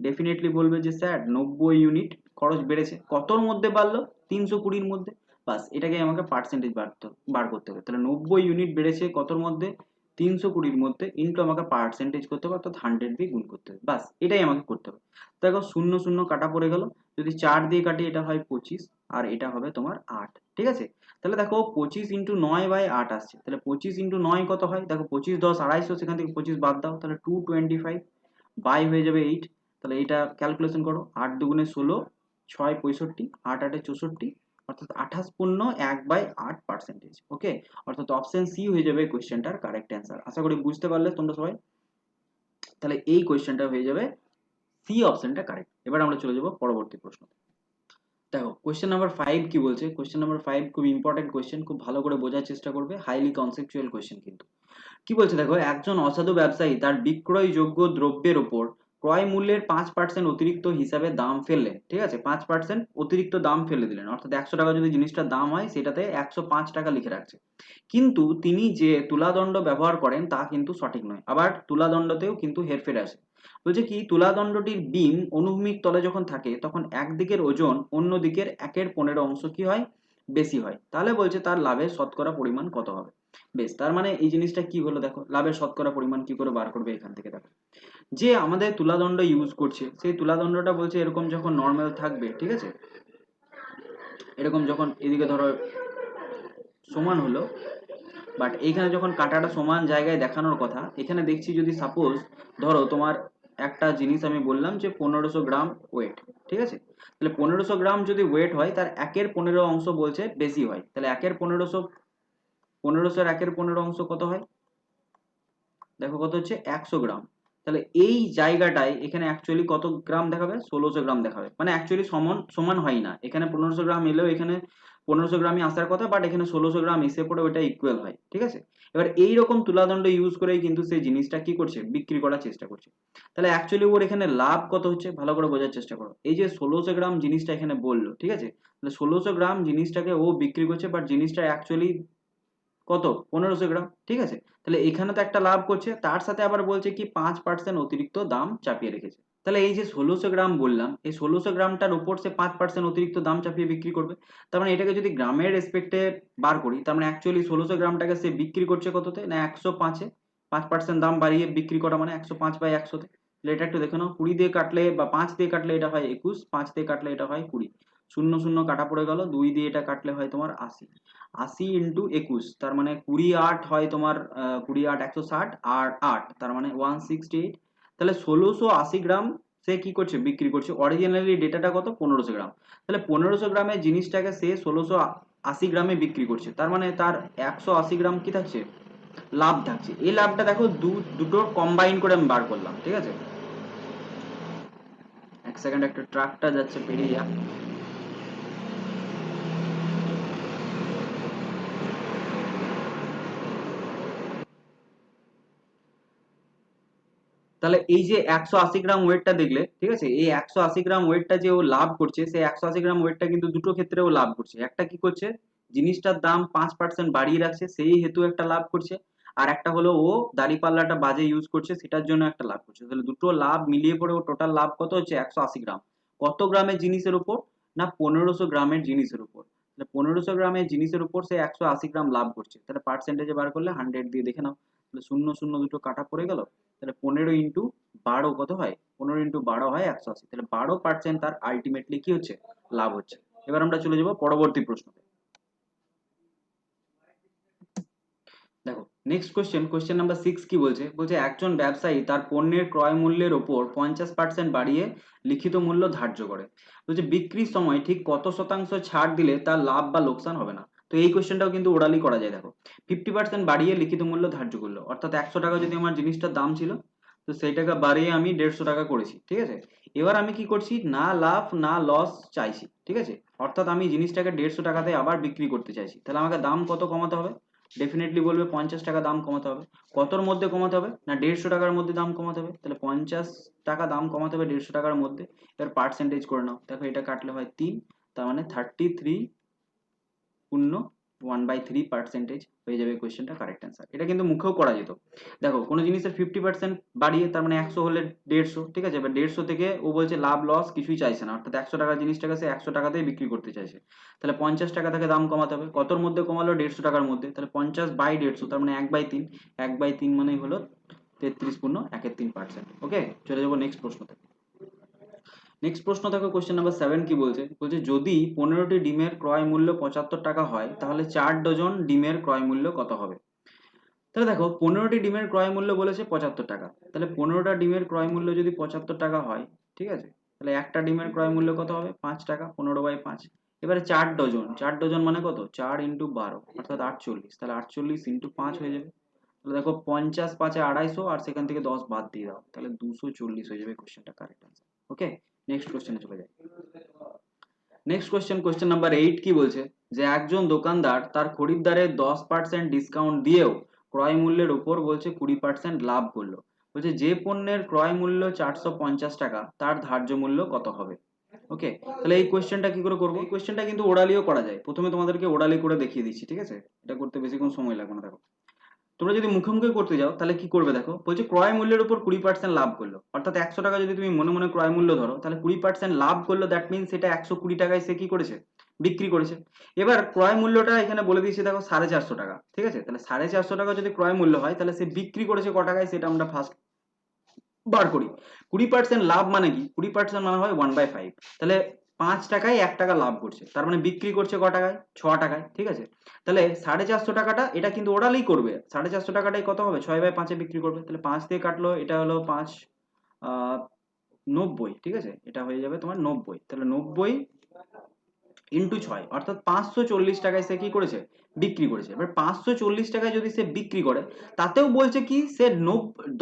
[SPEAKER 1] ডেফিনেটলি বলবে যে স্যার 90 ইউনিট খরচ বেড়েছে। কতর মধ্যে বাড়লো, 320-র মধ্যে। বাস, এটাকে আমাকে পার্সেন্টেজ বার করতে হবে। তাহলে 90 ইউনিট বেড়েছে কতর মধ্যে, 320-র মধ্যে, ইন্টু আমাকে পার্সেন্টেজ করতে হবে, অর্থাৎ 100 দিয়ে গুণ করতে হবে। বাস, এটাই আমাকে করতে হবে। দেখো শূন্য শূন্য কাটা পড়ে গেল, যদি 4 দিয়ে কাটি এটা হয় 25, আর এটা হবে তোমার 8। ঠিক আছে, তাহলে দেখো 25 ইন্টু 9/8 আসছে। তাহলে 25 ইন্টু 9 কত হয়, দেখো 25 10 250, সেখান থেকে 25 বাদ দাও, তাহলে 225 বাই হয়ে যাবে 8। তাহলে এটা ক্যালকুলেশন করো, 8 দুগুণে 16, 6 65, 8 8 64, অর্থাৎ 28.1/8%। ওকে, অর্থাৎ অপশন সি হয়ে যাবে কোয়েশ্চেনটার কারেক্ট অ্যান্সার। আশা করি বুঝতে পারলে তোমরা সবাই। তাহলে এই কোয়েশ্চেনটা হয়ে যাবে সি অপশনটা কারেক্ট। এবার আমরা চলে যাব পরবর্তী প্রশ্ন। দেখো কোয়েশ্চেন নাম্বার 5 কি বলছে, কোয়েশ্চেন নাম্বার 5 খুব ইম্পর্টেন্ট কোয়েশ্চেন, খুব ভালো করে বোঝার চেষ্টা করবে, হাইলি কনসেপচুয়াল কোয়েশ্চেন কিন্তু। কি বলছে দেখো, একজন অসাধু ব্যবসায়ী তার বিক্রয়যোগ্য দ্রব্যের উপর ক্রয় মূল্যের 5% অতিরিক্ত হিসাবে দাম ফেললেন। ঠিক আছে, 5% অতিরিক্ত দাম ফেলে দিলেন, অর্থাৎ 100 টাকা যদি জিনিসটার দাম হয় সেটাতে 105 টাকা লিখে রাখছে। কিন্তু তিনি যে তুলাদণ্ড ব্যবহার করেন তা কিন্তু সঠিক নয়। আবার তুলাদণ্ডতেও কিন্তু হেরফের আসে। বলছে কি, তুলাদণ্ডটির বিম অনুভূমিক তলে যখন থাকে তখন একদিকের ওজন অন্য দিকের 1/15 অংশ কি হয়, বেশি হয়। তাহলে বলছে তার লাভের শতকরা পরিমাণ কত হবে। বেশ, তার মানে এই জিনিসটা কি হলো দেখো, লাভের শতকরা পরিমাণ কি করে বার করবে, এখান থেকে দেখো, যে আমাদের তুলাদণ্ড ইউজ করছে সেই তুলাদণ্ডটা বলছে এরকম যখন নর্মাল থাকবে, ঠিক আছে, এরকম যখন এদিকে ধরো সমান হলো, বাট এইখানে যখন কাঁটাটা সমান জায়গায় দেখানোর কথা, এখানে দেখছি যদি সাপোজ ধরো তোমার একটা জিনিস আমি বললাম যে 1500 গ্রাম ওয়েট, ঠিক আছে, তাহলে 1500 গ্রাম যদি ওয়েট হয় তার 1/15 অংশ বলছে বেশি হয়, তাহলে 1/1500, 1500 1/15 অংশ কত হয়, দেখো কত হচ্ছে 100 গ্রাম। তাহলে এই জায়গাটায় এখানে অ্যাকচুয়ালি কত গ্রাম দেখাবে, 1600 গ্রাম দেখাবে, মানে অ্যাকচুয়ালি সমান সমান হয় না, এখানে 1500 গ্রাম এলেও এখানে 1500 গ্রামই আসার কথা, বাট এখানে 1600 গ্রাম এসে পড়ে ওইটা ইকুয়াল হয়, ঠিক আছে। এবার এইরকম তুলাদণ্ড ইউজ করেই কিন্তু সেই জিনিসটা কি করছে, বিক্রি করার চেষ্টা করছে। তাহলে অ্যাকচুয়ালি ওর এখানে লাভ কত হচ্ছে ভালো করে বোঝার চেষ্টা করো, এই যে 1600 গ্রাম জিনিসটা এখানে বললো, ঠিক আছে, তাহলে 1600 গ্রাম জিনিসটাকে ও বিক্রি করছে, বাট জিনিসটা অ্যাকচুয়ালি কত, 1500 গ্রাম, ঠিক আছে। তাহলে এখানে তো একটা লাভ করছে, তার সাথে আবার বলছে কি 5% অতিরিক্ত দাম চাপিয়ে রেখেছে। তাহলে এই যে 1600 গ্রাম বললাম, এই 1600 গ্রামটার উপর সে 5% অতিরিক্ত দাম চাপিয়ে বিক্রি করবে। তার মানে এটাকে যদি গ্রামের রেসপেক্টে বার করি, তার মানে অ্যাকচুয়ালি 1600 গ্রামটাকে সে বিক্রি করছে কততে না 105-এ, 5% দাম বাড়িয়ে বিক্রি করা মানে 105/100-তে। তাহলে এটা একটু দেখে নাও, 20 দিয়ে কাটলে বা 5 দিয়ে কাটলে এটা হয় 21, 5 দিয়ে কাটলে এটা হয় 20, শূন্য শূন্য কাটা পড়ে গেল, 2 দিয়ে এটা কাটলে হয় তোমার 80, 80 ইন্টু 21 তার মানে 20/8 হয় তোমার, 20/8 160, আর 8 তার মানে 168। তাহলে 1680 গ্রাম সে কি করছে, বিক্রি করছে। অরিজিনালি ডেটাটা কত, 1500 গ্রাম। তাহলে 1500 গ্রামের জিনিসটাকে সে 1680 গ্রামে বিক্রি করছে, তার মানে তার 180 গ্রাম কি থাকছে, লাভ থাকছে। এই লাভটা দেখো দুটোর কম্বাইন করে আমি বার করলাম, ঠিক আছে। এক সেকেন্ড, একটা ট্রাকটা যাচ্ছে, পেরিয়ে যা। তাহলে এই যে 180 গ্রাম ওয়েটটা দেখলে, ঠিক আছে, এই 180 গ্রাম ওয়েটটা যে ও লাভ করছে, সেই 180 গ্রাম ওয়েটটা কিন্তু দুটো ক্ষেত্রে ও লাভ করছে। একটা কি করছে, জিনিসটার দাম 5% বাড়িয়ে রাখছে, সেই হেতু একটা লাভ করছে। আর একটা হলো ও দাঁড়িপাল্লাটা বাজে ইউজ করছে, সেটার জন্য একটা লাভ করছে। তাহলে দুটো লাভ মিলিয়ে পড়ে ও টোটাল লাভ কত হচ্ছে, 180 গ্রাম। কত গ্রামের জিনিসের উপর, না 1500 গ্রামের জিনিসের উপর। তাহলে 1500 গ্রামের জিনিসের উপর সে 180 গ্রাম লাভ করছে। তাহলে পার্সেন্টেজে বার করলে 100 দিয়ে দেখে নাও, তাহলে শূন্য শূন্য দুটো কাটা পড়ে গেল। তাহলে 15 ইন্টু 12 কত হয়, 15 ইন্টু 12 হয় 180। তাহলে 12% তার আলটিমেটলি কি হচ্ছে, লাভ হচ্ছে। এবার আমরা চলে যাব পরবর্তী প্রশ্নতে। দেখো নেক্সট কোশ্চেন, কোশ্চেন নাম্বার 6 কি বলছে, বলছে একজন ব্যবসায়ী তার পণ্যের ক্রয় মূল্যের ওপর 50% বাড়িয়ে লিখিত মূল্য ধার্য করে। বলছে বিক্রির সময় ঠিক কত শতাংশ ছাড় দিলে তার লাভ বা লোকসান হবে না। তো এই কোশ্চেনটাও কিন্তু ওরালি করা যায়। দেখো 50% বাড়িয়ে লিখিত মূল্য ধার্য করলো, অর্থাৎ 100 টাকা যদি আমার জিনিসটার দাম ছিল, তো সেই টাকা বাড়িয়ে আমি 150 টাকা করেছি, ঠিক আছে। এবার আমি কি করছি, না লাভ না লস চাইছি, ঠিক আছে। অর্থাৎ আমি জিনিসটাকে 150 টাকাতে আবার বিক্রি করতে চাইছি, তাহলে আমাকে দাম কত কমাতে হবে, ডেফিনেটলি বলবে 50 টাকা দাম কমাতে হবে। কতর মধ্যে কমাতে হবে, না 150 টাকার মধ্যে দাম কমাতে হবে। তাহলে 50 টাকা দাম কমাতে হবে 150 টাকার মধ্যে। এবার পার্সেন্টেজ করে নাও, দেখো এটা কাটলে হয় 3, তার মানে 33.1/3 হয়ে যাবে কোয়েশ্চেনটা কারেক্ট অ্যান্সার। এটা কিন্তু মুখেও করা যেত। দেখো কোনো জিনিসের 50% বাড়িয়ে তার মানে 100 হলে 150, ঠিক আছে। এবার 150 থেকে ও বলছে লাভ লস কিছুই চাইছে না, অর্থাৎ 100 টাকার জিনিসটাকে সে 100 টাকাতেই বিক্রি করতে চাইছে। তাহলে 50 টাকা থেকে দাম কমাতে হবে, কতর মধ্যে কমালো, 150 টাকার মধ্যে। তাহলে 50/150 তার মানে 1/3, 1/3 মানেই হলো 33.13%। ওকে, চলে যাবো নেক্সট প্রশ্নতে। নেক্সট প্রশ্ন দেখো, কোশ্চেন নাম্বার 7 কি বলছে, বলছে যদি 15টি ডিমের ক্রয় মূল্য 75 টাকা হয়, তাহলে 4 ডজন ডিমের ক্রয় মূল্য কত হবে। তাহলে দেখো 15টি ডিমের ক্রয় মূল্য বলেছে 75 টাকা, তাহলে 15টা ডিমের ক্রয় মূল্য যদি 75 টাকা হয়, ঠিক আছে, তাহলে একটা ডিমের ক্রয় মূল্য কত হবে, 5 টাকা, 15/5। এবারে 4 ডজন, 4 ডজন মানে কত, 4 × 12 অর্থাৎ 48, তাহলে 48 × 5 হয়ে যাবে। তাহলে দেখো 50 5 250, আর সেখান থেকে 10 বাদ দিয়ে দাও, তাহলে 240 হয়ে যাবে কোশ্চেনটা কারেক্ট আনসার। ওকে, নেক্সট কোশ্চেনে চলে যাই। নেক্সট কোশ্চেন, কোশ্চেন নাম্বার 8 কি বলছে, যে একজন দোকানদার তার খরিদ্দারের 10% ডিসকাউন্ট দিয়েও ক্রয় মূল্যের উপর বলছে 20% লাভ করলো। বলছে যে পণ্যের ক্রয় মূল্য 450 টাকা তার ধার্য মূল্য কত হবে। ওকে, তাহলে এই কোশ্চেনটা কি করে করবো, এই কোশ্চেনটা কিন্তু ওরালিও করা যায়। প্রথমে তোমাদেরকে ওরালি করে দেখিয়ে দিচ্ছি, ঠিক আছে, এটা করতে বেশিক্ষণ সময় লাগবে না। দেখো তোমরা যদি মুখে মুখে করতে যাও তাহলে কি করবে, দেখো বলছে ক্রয় মূল্যের উপর 20% লাভ করলো, অর্থাৎ 100 টাকা যদি তুমি মনে মনে ক্রয় মূল্য ধরো, তাহলে 20% লাভ করলো, দ্যাট মিনস সেটা 120 টাকায় সে কি করেছে, বিক্রি করেছে। এবার ক্রয় মূল্যটা এখানে বলে দিয়েছে দেখো 450 টাকা, ঠিক আছে। তাহলে 450 টাকা যদি ক্রয় মূল্য হয়, তাহলে সে বিক্রি করেছে ক টাকায়, সেটা আমরা ফার্স্ট বার করি। 20% লাভ মানে কি, 20% মানে হয় 1/5। তাহলে 5 টাকায় 1 টাকা লাভ করছে, তার মানে বিক্রি করছে ক টাকায়? 6 টাকায়, ঠিক আছে? তাহলে 450 টাকাটা এটা কিন্তু ওরালেই করবে, 450 টাকাটাই কত হবে? 6/5 বিক্রি করবে, তাহলে 5 দিয়ে কাটলো, এটা হলো 5 90, ঠিক আছে? এটা হয়ে যাবে তোমার 90, তাহলে 90 ইন্টু 6 অর্থাৎ 540 টাকায় সে কি করেছে? বিক্রি করেছে। এবার 540 টাকায় যদি সে বিক্রি করে, তাতেও বলছে কি সে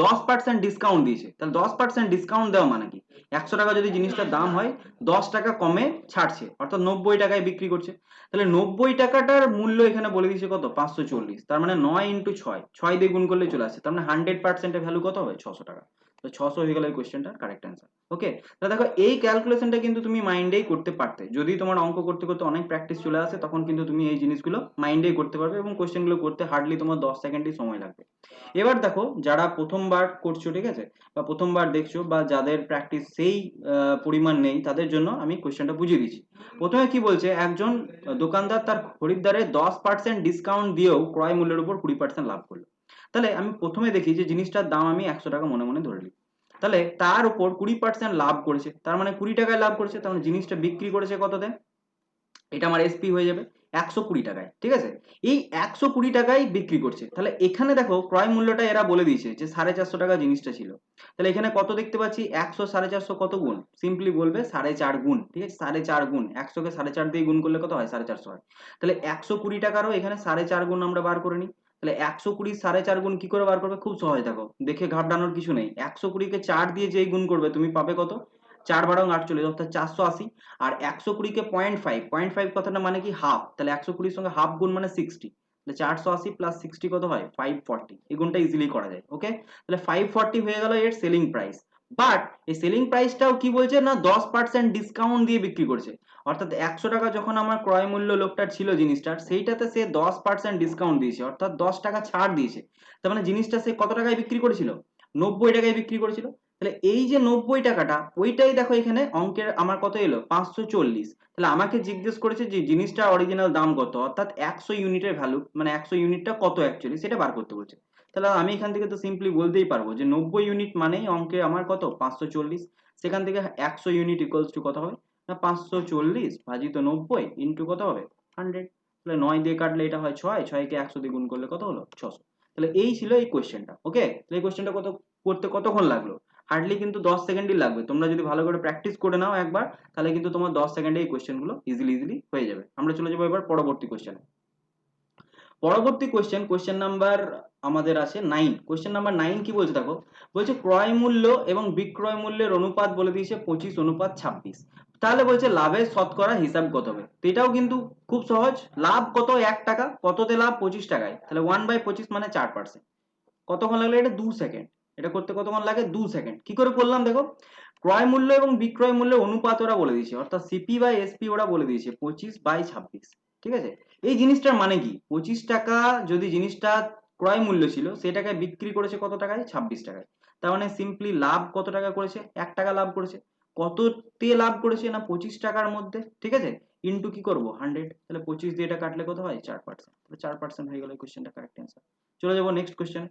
[SPEAKER 1] 10% ডিসকাউন্ট দিয়েছে। তাহলে 10% ডিসকাউন্ট দেওয়া মানে কি? 100 টাকা যদি জিনিসটার দাম হয়, 10 টাকা কমে ছাড়ছে, অর্থাৎ 90 টাকায় বিক্রি করছে। তাহলে 90 টাকাটার মূল্য এখানে বলে দিয়েছে কত? 540, তার মানে 9 ইন্টু 6, 6 দিয়ে গুণ করলে চলে আসছে, তার মানে 100% এর ভ্যালু কত হবে? 600 টাকা। তো 600 হয়ে গেল এই কোশ্চেনটার কারেক্ট অ্যান্সার। ওকে, তাহলে দেখো এই ক্যালকুলেশনটা কিন্তু তুমি মাইন্ডেই করতে পারতে, যদি তোমার অঙ্ক করতে করতে অনেক প্র্যাকটিস চলে আসে, তখন কিন্তু তুমি এই জিনিসগুলো মাইন্ডেই করতে পারবে এবং কোশ্চেনগুলো করতে হার্ডলি তোমার 10 সেকেন্ডই সময় লাগবে। এবার দেখো যারা প্রথমবার করছো, ঠিক আছে, বা প্রথমবার দেখছো, বা যাদের প্র্যাকটিস সেই পরিমাণ নেই, তাদের জন্য আমি কোশ্চেনটা বুঝিয়ে দিচ্ছি। প্রথমে কি বলছে, একজন দোকানদার তার খরিদ্দারের 10% ডিসকাউন্ট দিয়েও ক্রয় মূল্যের উপর 20% লাভ করলো। তাহলে আমি প্রথমে দেখি যে জিনিসটার দাম আমি 100 টাকা মনে মনে ধরে নিই, তাহলে তার উপর 20% লাভ করেছে, তার মানে 20 টাকায় লাভ করেছে, তার মানে জিনিসটা বিক্রি করেছে কততে? এটা আমার এসপি হয়ে যাবে 120 টাকায়, ঠিক আছে? এই 120 টাকায় বিক্রি করছে, তাহলে এখানে দেখো ক্রয় মূল্যটা এরা বলে দিয়েছে যে 450 টাকা জিনিসটা ছিল, তাহলে এখানে কত দেখতে পাচ্ছি? 100 450 কত গুণ? সিম্পলি বলবে 4.5 গুণ, ঠিক আছে? 4.5 গুণ, 100 কে 4.5 দিয়ে গুণ করলে কত হয়? 450 হয়। তাহলে 120 টাকারও এখানে 4.5 গুণ আমরা বার করে নিই। তাহলে 120 4.5 গুণ কি করে বার করবে? খুব সহজ, দেখো দেখে ঘাবড়ানোর কিছু নেই। 120 কে 4 দিয়ে যেই গুণ করবে তুমি পাবে কত? 4 × 8 = অর্থাৎ 480। আর 120 কে 0.5 কথাটা মানে কি? হাফ, তাহলে 120 সঙ্গে হাফ গুণ মানে 60, তাহলে 480 প্লাস 60 কত হয়? 540। এই গুণটা ইজিলি করা যায়। ওকে, তাহলে 540 হয়ে গেল এর সেলিং প্রাইস। বাট এই সেলিং প্রাইসটাও কি বলছে না? 10% ডিসকাউন্ট দিয়ে বিক্রি করছে, অর্থাৎ 100 টাকা যখন আমার ক্রয় মূল্য লোকটার ছিল জিনিসটার, সেইটাতে সে 10% ডিসকাউন্ট দিয়েছে, অর্থাৎ 10 টাকা ছাড় দিয়েছে। তার মানে জিনিসটা সে কত টাকায় বিক্রি করেছিল? 90 টাকায় বিক্রি করেছিল। তাহলে এই যে 90 টাকাটা, ওইটাই দেখো এখানে অঙ্কের আমার কত এলো? 540। তাহলে আমাকে জিজ্ঞেস করেছে যে জিনিসটা অরিজিনাল দাম কত, অর্থাৎ 100 ইউনিটের ভ্যালু, মানে 100 ইউনিটটা কত অ্যাকচুয়ালি, সেটা বার করতে বলছে। তাহলে আমি এখান থেকে তো সিম্পলি বলতেই পারবো যে 90 ইউনিট মানেই অঙ্কে আমার কত? 540। সেখান থেকে 100 ইউনিট ইকুয়ালস টু কত হবে না? 540 ভাজিত 90 ইন্টু কত হবে? 100। তাহলে 9 দিয়ে কাটলে এটা হয় 6, 6 কে 100 দিয়ে গুণ করলে কত হলো? 600। তাহলে এই ছিল এই কোশ্চেনটা। ওকে, তাহলে এই কোশ্চেনটা করতে কতক্ষণ লাগলো? হার্ডলি কিন্তু 10 সেকেন্ডই লাগবে। তোমরা যদি ভালো করে প্র্যাকটিস করে নাও একবার, তাহলে কিন্তু তোমার 10 সেকেন্ডে এই কোশ্চেনগুলো ইজিলি হয়ে যাবে। আমরা চলে যাবো এবার পরবর্তী কোশ্চেনে। পরবর্তী কোশ্চেন নাম্বার আমাদের আছে 9। কোশ্চেন নাম্বার 9 কি বলছে দেখো, বলছে ক্রয় মূল্য এবং বিক্রয় মূল্যের অনুপাত বলে দিয়েছে 25:26। তাহলে বলছে লাভের শতকরা হিসাব কত হবে? তো এটাও কিন্তু খুব সহজ। লাভ কত? 1 টাকা। কততে লাভ? 25 টাকায়। তাহলে 1/25 মানে 4%। কতক্ষণ লাগলো? এটা 2 সেকেন্ড। এটা করতে কতক্ষণ লাগে? 2 সেকেন্ড। কি করে করলাম দেখো, ক্রয় মূল্য এবং বিক্রয় মূল্যের অনুপাত ওরা বলে দিয়েছে, অর্থাৎ সিপি/এসপি ওরা বলে দিয়েছে 25/26, ঠিক আছে? এই জিনিসটার মানে কি? 25 টাকা যদি জিনিসটা ক্রয় মূল্য ছিল, সেটাকে বিক্রি করেছে কত টাকায়? 26 টাকায়। তার মানে সিম্পলি লাভ কত টাকা করেছে? 1 টাকা লাভ করেছে। কততে লাভ করেছে না? 25 টাকার মধ্যে, ঠিক আছে? ইন্টু কি করবো? 100। তাহলে 25 দিয়ে এটা কাটলে কত হয়? 4%। তাহলে 4% হয়ে গেল এই কোশ্চেনটা কারেক্ট অ্যান্সার। চলে যাবো next question.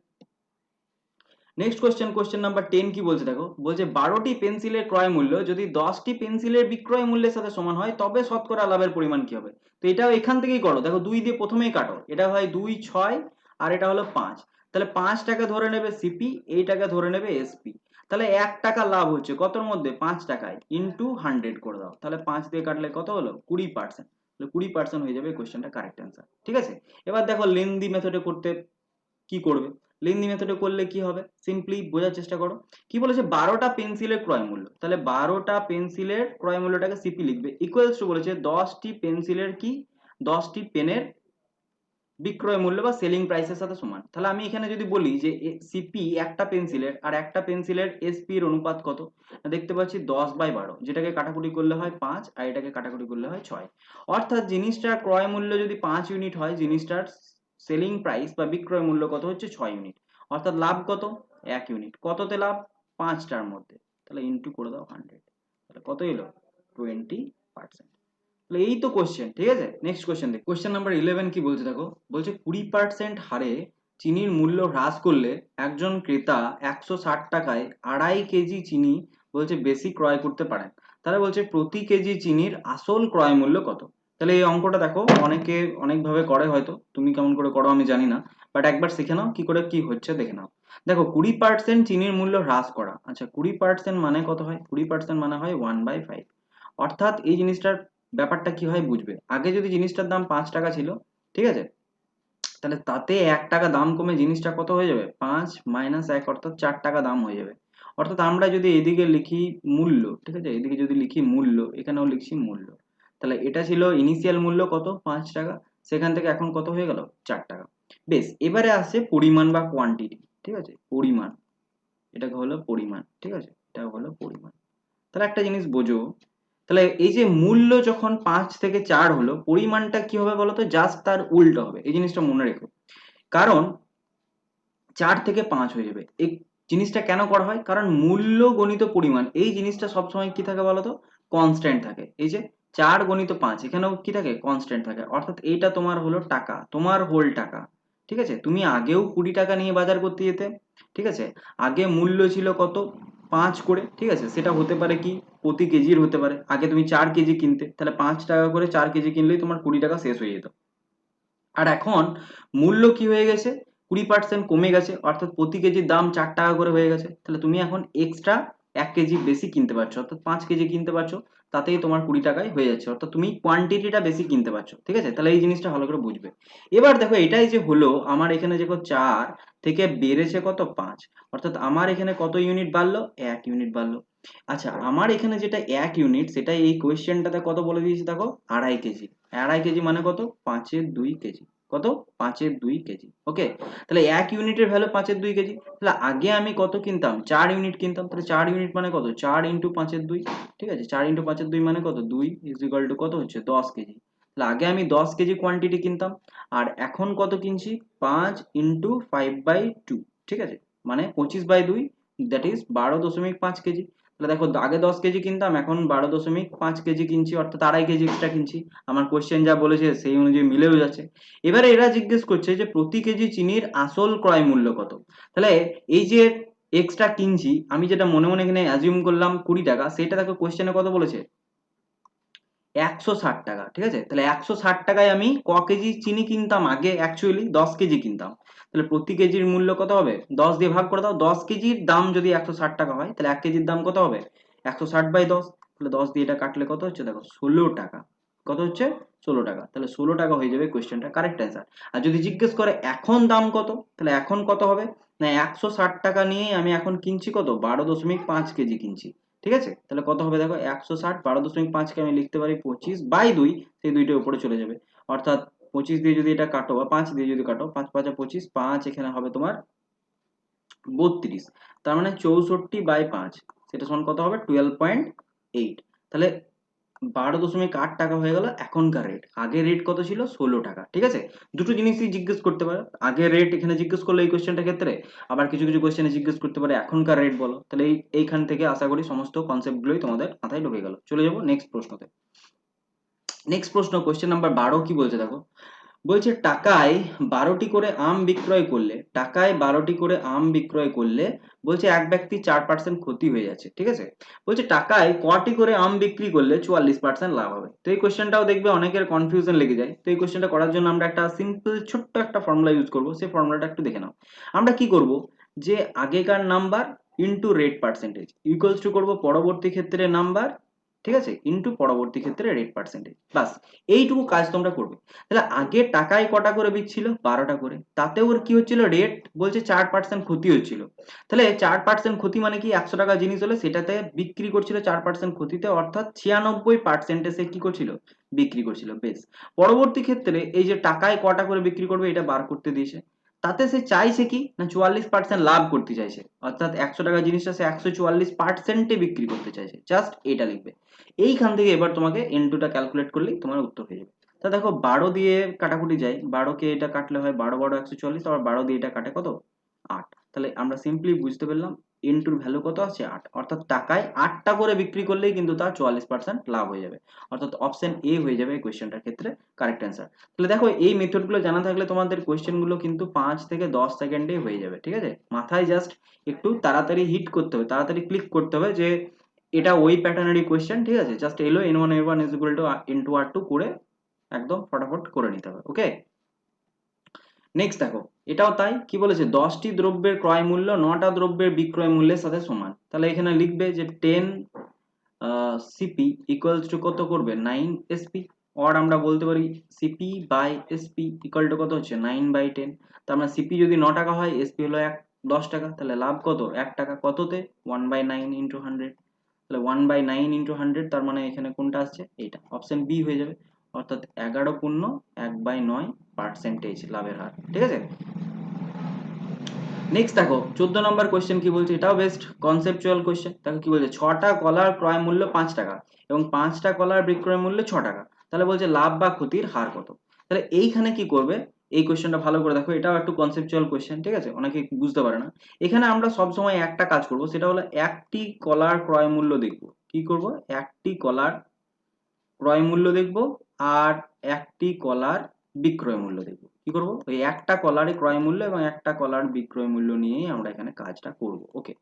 [SPEAKER 1] Next question number 10 কি বলছে দেখো, বলছে 12টি পেন্সিলের ক্রয় মূল্য যদি 10টি পেন্সিলের বিক্রয় মূল্যের সাথে সমান হয়, তবে শতকরা লাভের পরিমাণ কি হবে? তো এটাও এখান থেকেই করো। দেখো 2 দিয়ে প্রথমেই কাটো, এটা হয় 2 6 আর এটা হলো 5। তাহলে 5 টাকা ধরে নেবে সিপি, এইটাকে ধরে নেবে এসপি। তাহলে 1 টাকা লাভ হচ্ছে কতর মধ্যে? 5 টাকায়, ইন্টু 100 করে দাও। তাহলে 5 দিয়ে কাটলে কত হলো? 20%। তাহলে 20% হয়ে যাবে কোশ্চেনটা কারেক্ট অ্যান্সার, ঠিক আছে? এবার দেখো লেন্দি মেথডে করতে কি করবে। লেন্দি মেথডে করলে কি হবে সিম্পলি বোঝার চেষ্টা করো। কি বলেছে? 12টা পেন্সিলের ক্রয় মূল্য, তাহলে 12টা পেন্সিলের ক্রয় মূল্যটাকে সিপি লিখবে, ইকুয়ালস টু বলেছে 10টি পেন্সিলের কি? 10টি পেনের বিক্রয় মূল্য বা সেলিং প্রাইসের সাথে সমান। তাহলে আমি এখানে যদি বলি যে সিপি একটা পেন্সিলের আর একটা পেন্সিলের এসপি এর অনুপাত কত, দেখতে পাচ্ছি 10/12, যেটাকে কাটাকুটি করলে হয় 5 আর এটাকে কাটাকুটি করলে হয় 6। অর্থাৎ জিনিসটার ক্রয় মূল্য যদি 5 ইউনিট হয়, জিনিসটার সেলিং প্রাইস বা বিক্রয় মূল্য কত হচ্ছে? 6 ইউনিট। অর্থাৎ লাভ কত? 1 ইউনিট। কততে লাভ? 5টার মধ্যে। তাহলে ইনটু করে দাও 100। তাহলে কত এলো? 20%। তাহলে এই তো কোশ্চেন, ঠিক আছে? নেক্সট কোশ্চেন দেখ। কোশ্চেন নাম্বার 11 কি বলছে দেখো, বলছে 20% হারে চিনির মূল্য হ্রাস করলে একজন ক্রেতা 160 টাকায় 2.5 কেজি চিনি বলছে বেশি ক্রয় করতে পারেন। তাহলে বলছে প্রতি কেজি চিনির আসল ক্রয় মূল্য কত। তাহলে এই অঙ্কটা দেখো অনেকে অনেকভাবে করে, হয়তো তুমি কেমন করে করো আমি জানি না, বাট একবার শিখে নাও কি করে কি হচ্ছে দেখে নাও। দেখো 20% চিনির মূল্য হ্রাস করা। আচ্ছা 20% মানে কত হয়? 20% মানে হয় 1/5। অর্থাৎ এই জিনিসটার ব্যাপারটা কি হয় বুঝবে। আগে যদি জিনিসটার দাম 5 টাকা ছিল, ঠিক আছে, তাহলে তাতে 1 টাকা দাম কমে জিনিসটা কত হয়ে যাবে? 5 - 1 অর্থাৎ 4 টাকা দাম হয়ে যাবে। অর্থাৎ আমরা যদি এদিকে লিখি মূল্য, ঠিক আছে, এদিকে যদি লিখি মূল্য, এখানেও লিখছি মূল্য, তাহলে এটা ছিল ইনিশিয়াল মূল্য কত? 5 টাকা, সেখান থেকে এখন কত হয়ে গেল? 4 টাকা। বেশ, এবারে আসছে পরিমাণ বা কোয়ান্টিটি, ঠিক আছে, পরিমাণ, এটাকে হলো পরিমাণ, ঠিক আছে, এটা হলো পরিমাণ। তাহলে একটা জিনিস বোঝো, তাহলে এই যে মূল্য যখন 5 থেকে 4 হলো, পরিমাণটা কি হবে বলো তো? জাস্ট তার উল্টো হবে, এই জিনিসটা মনে রেখো। কারণ 4 থেকে 5 হয়ে যাবে। এই জিনিসটা কেন করা হয়? কারণ মূল্য গণিত পরিমাণ এই জিনিসটা সবসময় কি থাকে বলো তো? কনস্ট্যান্ট থাকে। এই যে 4 গুণিত 5 এখানেও কি থাকে? কনস্ট্যান্ট থাকে। অর্থাৎ এইটা তোমার হলো টাকা, তোমার হোল টাকা, ঠিক আছে। তুমি আগেও 20 টাকা নিয়ে বাজার করতে যেতে, ঠিক আছে, আগে মূল্য ছিল কত? 5 করে, ঠিক আছে, সেটা হতে পারে কি প্রতি কেজির হতে পারে। আগে তুমি 4 কেজি কিনতে, তাহলে 5 টাকা করে 4 কেজি কিনলেই তোমার 20 টাকা শেষ হয়ে যেত। আর এখন মূল্য কি হয়ে গেছে? 20% কমে গেছে, অর্থাৎ প্রতি কেজির দাম 4 টাকা করে হয়ে গেছে। তাহলে তুমি এখন এক্সট্রা 1 কেজি বেশি কিনতে পারছো, অর্থাৎ 5 কেজি কিনতে পারছো, তাতেই তোমার 20 টাকায় হয়ে যাচ্ছে, অর্থাৎ তুমি কোয়ান্টিটিটা বেশি কিনতে পারছো, ঠিক আছে। তাহলে এই জিনিসটা ভালো করে বুঝবে। এবার দেখো এটাই যে হলো, আমার এখানে দেখো 4 থেকে বেড়েছে কত? 5, অর্থাৎ আমার এখানে কত ইউনিট বাড়লো? 1 ইউনিট বাড়লো। আচ্ছা আমার এখানে যেটা 1 ইউনিট, সেটা এই কোয়েশ্চেনটাতে কত বলে দিয়েছে দেখো? 2.5 কেজি। 2.5 কেজি মানে কত? 5-এর 2 কেজি। কত? 5-এর 2 কেজি। ওকে, তাহলে 1 ইউনিটের ভ্যালু 5-এর 2 কেজি। তাহলে আগে আমি কত কিনতাম? 4 ইউনিট কিনতাম। তাহলে 4 ইউনিট মানে কত? 4 ইন্টু 5-এর 2, ঠিক আছে, 4 ইন্টু 5-এর 2 মানে কত? 2 ইজ ইকুয়াল টু কত হচ্ছে? 10 কেজি। তাহলে আগে আমি 10 কেজি কোয়ান্টিটি কিনতাম, আর এখন কত কিনছি? 5 ইন্টু 5/2, ঠিক আছে, মানে 25/2, দ্যাট ইজ 12.5 কেজি। তাহলে দেখো আগে 10 কেজি কিনতাম, এখন 12.5 কেজি কিনছি, অর্থাৎ 2.5 কেজি এক্সট্রা কিনছি। আমার কোশ্চেন যা বলেছে সেই অনুযায়ী মিলেও যাচ্ছে। এবারে এরা জিজ্ঞেস করছে যে প্রতি কেজি চিনির আসল ক্রয় মূল্য কত। তাহলে এই যে এক্সট্রা কিনছি, আমি যেটা মনে মনে এখানে অ্যাজিউম করলাম 20 টাকা, সেটা দেখো কোশ্চেনে কত বলেছে? 160 টাকা, ঠিক আছে। তাহলে 160 টাকায় আমি ক কেজি চিনি কিনতাম? আগে অ্যাকচুয়ালি 10 কেজি কিনতাম। তাহলে প্রতি কেজির মূল্য কত হবে? 10 দিয়ে ভাগ করে দাও। 10 কেজির দাম যদি 160 টাকা হয়, তাহলে 1 কেজির দাম কত হবে? 160/10। তাহলে 10 দিয়ে এটা কাটলে কত হচ্ছে দেখো? 16 টাকা। কত হচ্ছে? 16 টাকা। তাহলে 16 টাকা হয়ে যাবে কোয়েশ্চেনটা কারেক্ট অ্যান্সার। আর যদি জিজ্ঞেস করে এখন দাম কত, তাহলে এখন কত হবে? না 160 টাকা নিয়ে আমি এখন কিনছি কত? 12.5 কেজি কিনছি, ঠিক আছে। তাহলে কত হবে দেখো? 160 12.5 কে আমি লিখতে পারি 25/2, সেই দুইটা উপরে চলে যাবে। অর্থাৎ 25 দিয়ে যদি এটা কাটো বা 5 দিয়ে যদি কাটো, 5 × 5 = 25, 5 এখানে হবে তোমার 32, তার মানে 64/5, সেটা সমান কত হবে? 12.8। তাহলে 12.8 টাকা হয়ে গেল এখনকার রেট। আগের রেট কত ছিল? 16 টাকা, ঠিক আছে। দুটো জিনিসই জিজ্ঞেস করতে পারে, আগের রেট এখানে জিজ্ঞেস করলো এই কোশ্চেনটার ক্ষেত্রে, আবার কিছু কিছু কোশ্চেনে জিজ্ঞেস করতে পারে এখনকার রেট বলো। তাহলে এইখান থেকে আশা করি সমস্ত কনসেপ্ট গুলোই তোমাদের মাথায় ঢুকে গেল। চলে যাবো নেক্সট প্রশ্নতে। নেক্সট প্রশ্ন, কোশ্চেন নাম্বার 12 কি বলছে দেখো? বলছে টাকায় 12টি করে আম বিক্রয় করলে, টাকায় 12টি করে আম বিক্রয় করলে, বলছে এক ব্যক্তি 4% ক্ষতি হয়ে যাচ্ছে, ঠিক আছে। বলছে টাকায় কটি করে আম বিক্রি করলে 44% লাভ হবে। তো এই কোশ্চেনটাও দেখবে অনেকের কনফিউশন লেগে যায়। তো এই কোশ্চেনটা করার জন্য আমরা একটা সিম্পল ছোট্ট একটা ফর্মুলা ইউজ করব। সেই ফর্মুলাটা একটু দেখে নাও। আমরা কি করব? যে আগেকার number into rate percentage equals to করব পরবর্তী ক্ষেত্রে নাম্বার, ঠিক আছে, ইনটু পরবর্তী ক্ষেত্রে রেট পার্সেন্টেজ। বাস, এইটুকু কাজ তোমরা করবে। তাহলে আগে টাকায় কটা করে বিকছিল? 12টা করে। তাতে ওর কি হচ্ছিল? রেট বলছে 4% ক্ষতি হচ্ছিল। তাহলে 4% ক্ষতি মানে কি? 100 টাকা জিনিস হলে সেটাতে বিক্রি করছিল 4% ক্ষতিতে, অর্থাৎ 96% সে কি করছিল? বিক্রি করছিল। বেশ, পরবর্তী ক্ষেত্রে এই যে টাকায় কটা করে বিক্রি করবে এটা বার করতে দিয়েছে। তাতে সে চাইছে কি না 44% লাভ করতে চাইছে, অর্থাৎ 100 টাকা জিনিসটা সে 144%-এ বিক্রি করতে চাইছে। জাস্ট এটা লিখবে। এইখান থেকে এবার তোমাকে n2টা ক্যালকুলেট করলেই তোমার উত্তর হয়ে যাবে। তা দেখো 12 দিয়ে কাটাকুটি যায়, 12কে এটা কাটলে হয় 12 12 144, আবার 12 দিয়ে এটা কাটে কত? 8। তাহলে আমরা সিম্পলি বুঝতে পারলাম n2-র ভ্যালু কত আছে? 8। অর্থাৎ টাকায় 8টা করে বিক্রি করলেই কিন্তু তার 44% লাভ হয়ে যাবে। অর্থাৎ অপশন এ হয়ে যাবে এই কোয়েশ্চেনটার ক্ষেত্রে কারেক্ট অ্যান্সার। তাহলে দেখো এই মেথডগুলো জানা থাকলে তোমাদের কোয়েশ্চেনগুলো কিন্তু 5 থেকে 10 সেকেন্ডেই হয়ে যাবে, ঠিক আছে। মাথায় জাস্ট একটু তাড়াতাড়ি হিট করতে হবে, তাড়াতাড়ি ক্লিক করতে হবে যে এটা ওই প্যাটার্নেরই কোয়েশ্চেন, ঠিক আছে, জাস্ট এলো n1 a1 is equal to into r2 করে একদম ফটাফট করে নিতে হবে। ওকে, নেক্সট দেখো, এটাও তাই, কি বলেছে 10টি দ্রব্যের ক্রয় মূল্য 9টা দ্রব্যের বিক্রয় মূল্যের সাথে সমান। তাহলে এখানে লিখবে যে 10 সিপি ইকুয়ালস টু কত করবে 9 এসপি, অর আমরা বলতে পারি CP by SP equal to কত হচ্ছে 9/10। তার মানে সিপি যদি 9 টাকা হয়, এসপি হলো 10 টাকা, তাহলে লাভ কত 1 টাকা, কততে 1/9 ইন্টু 100। তাহলে 1/9 ইন্টু 100, তার মানে এখানে কোনটা আসছে, এইটা অপশন বি হয়ে যাবে, অর্থাৎ 11/1/9% লাভের হার। ঠিক আছে, নেক্সট দেখো 14 নম্বর কোয়েশ্চেন কি বলছে, এটাও বেস্ট কনসেপচুয়াল কোয়েশ্চেন। দেখো কি বলছে, 6টা কলার ক্রয় মূল্য 5 টাকা এবং 5টা কলার বিক্রয় মূল্য 6 টাকা, তাহলে বলছে লাভ বা ক্ষতির হার কত। তাহলে এইখানে কি করবে, এই কোয়েশ্চেনটা ভালো করে দেখো, এটাও একটু কনসেপচুয়াল কোয়েশ্চেন, ঠিক আছে, অনেকে বুঝতে পারে না। এখানে আমরা সব সময় একটা কাজ করব, সেটা হলো একটি কলার ক্রয় মূল্য দেখব। কি করব, একটি কলার ক্রয় মূল্য দেখব আর একটি কলার বিক্রয় মূল্য দেখব। কি করব, ওই একটা কলারই ক্রয় মূল্য এবং একটা কলার বিক্রয় মূল্য নিয়েই আমরা এখানে কাজটা করব। ওকে,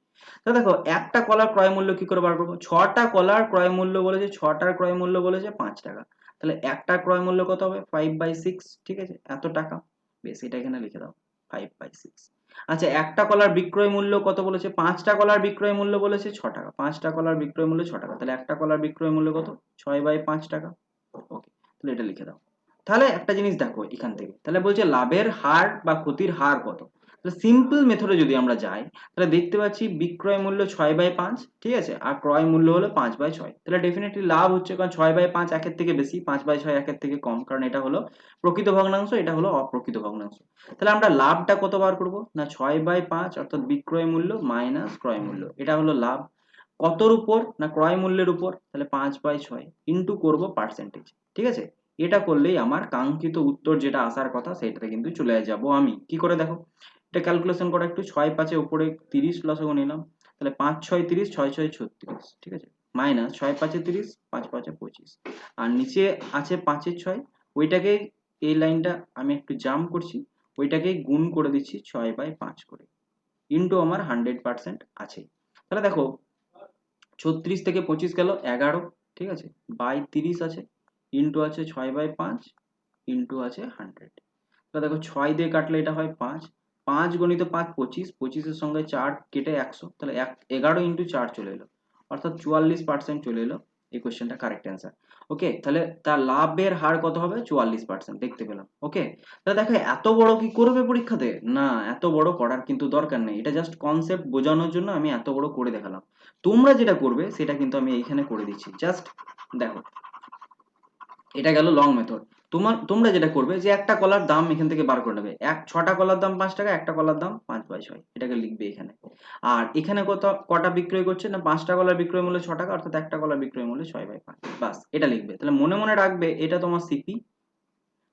[SPEAKER 1] তো দেখো একটা কলার ক্রয় মূল্য কি করে বার করবো, 6টা কলার ক্রয় মূল্য বলেছে, 6টার ক্রয় মূল্য বলেছে 5 টাকা, তাহলে একটা ক্রয় মূল্য কত হবে 5/6, ঠিক আছে, এত টাকা, বেশ এটা এখানে লিখে দাও 5/6। আচ্ছা, একটা কলার বিক্রয় মূল্য কত বলেছে, 5টা কলার বিক্রয় মূল্য বলেছে 6 টাকা, 5টা কলার বিক্রয় মূল্য 6 টাকা, তাহলে একটা কলার বিক্রয় মূল্য কত 6/5 টাকা। ওকে, তাহলে এটা লিখে দাও। তাহলে একটা জিনিস দেখো এখান থেকে, তাহলে বলছে লাভের হার বা ক্ষতির হার কত। তাহলে সিম্পল মেথডে যদি আমরা যাই, তাহলে দেখতে পাচ্ছি বিক্রয় মূল্য 6/5, ঠিক আছে, আর ক্রয় মূল্য হলো 5/6, তাহলে ডেফিনেটলি লাভ হচ্ছে, কারণ 6/5 একের থেকে বেশি, 5/6 একের থেকে কম, কারণ এটা হলো প্রকৃত ভগ্নাংশ, এটা হলো অপ্রকৃত ভগ্নাংশ। তাহলে আমরা লাভটা কত বার করবো না, 6/5 অর্থাৎ বিক্রয় মূল্য মাইনাস ক্রয় মূল্য, এটা হলো লাভ। কতর উপর না, ক্রয় মূল্যের উপর, তাহলে 5/6 ইন্টু করবো পার্সেন্টেজ। ঠিক আছে, এটা করলেই আমার কাঙ্ক্ষিত উত্তর যেটা আসার কথা সেটাতে কিন্তু চলে যাব। আমি কি করে দেখো, এটা ক্যালকুলেশন করা একটু, 6/5 উপরে 30 লসাগু নিলাম, তাহলে 5/6 30, 6/6 36, ঠিক আছে, মাইনাস 6/5 30, 5/5 25, আর নিচে আছে 5/6, ওইটাকে, এই লাইনটা আমি একটু জাম্প করছি, ওইটাকে গুণ করে দিচ্ছি 6/5 করে, ইন্টু আমার 100% আছে। তাহলে দেখো 36 থেকে 25 গেল 11, ঠিক আছে, বাই 30 আছে, ইন্টু আছে 6/5, ইন্টু আছে 100। তো দেখো 6 দিয়ে কাটলে এটা হয় 5, 5 গুণিত 5 25, 25-এর সঙ্গে 4 কেটে 100, তাহলে 11 ইন্টু 4 চলে এলো, অর্থাৎ 44% চলে এলো এই কোশ্চেনটা কারেক্ট অ্যান্সার। ওকে, তাহলে তার লাভের হার কত হবে 44%, দেখতে পেলাম। ওকে, তাহলে দেখো এত বড় কি করবে পরীক্ষাতে, না এত বড় করার কিন্তু দরকার নেই, এটা জাস্ট কনসেপ্ট বোঝানোর জন্য আমি এত বড় করে দেখালাম। তোমরা যেটা করবে সেটা কিন্তু আমি এইখানে করে দিচ্ছি, জাস্ট দেখো, এটা গেল লং মেথড। তোমরা যেটা করবে যে একটা কলার দাম এখান থেকে বার করে নেবে, 6টা কলার দাম 5 টাকা, একটা কলার দাম 5/6, এটাকে লিখবে এখানে। আর এখানে কটা বিক্রয় করছে না, 5টা কলার বিক্রয় মূল্য 6 টাকা, অর্থাৎ একটা কলার বিক্রয় মূল্য 6/5, বাস এটা লিখবে। তাহলে মনে মনে রাখবে এটা তোমার সিপি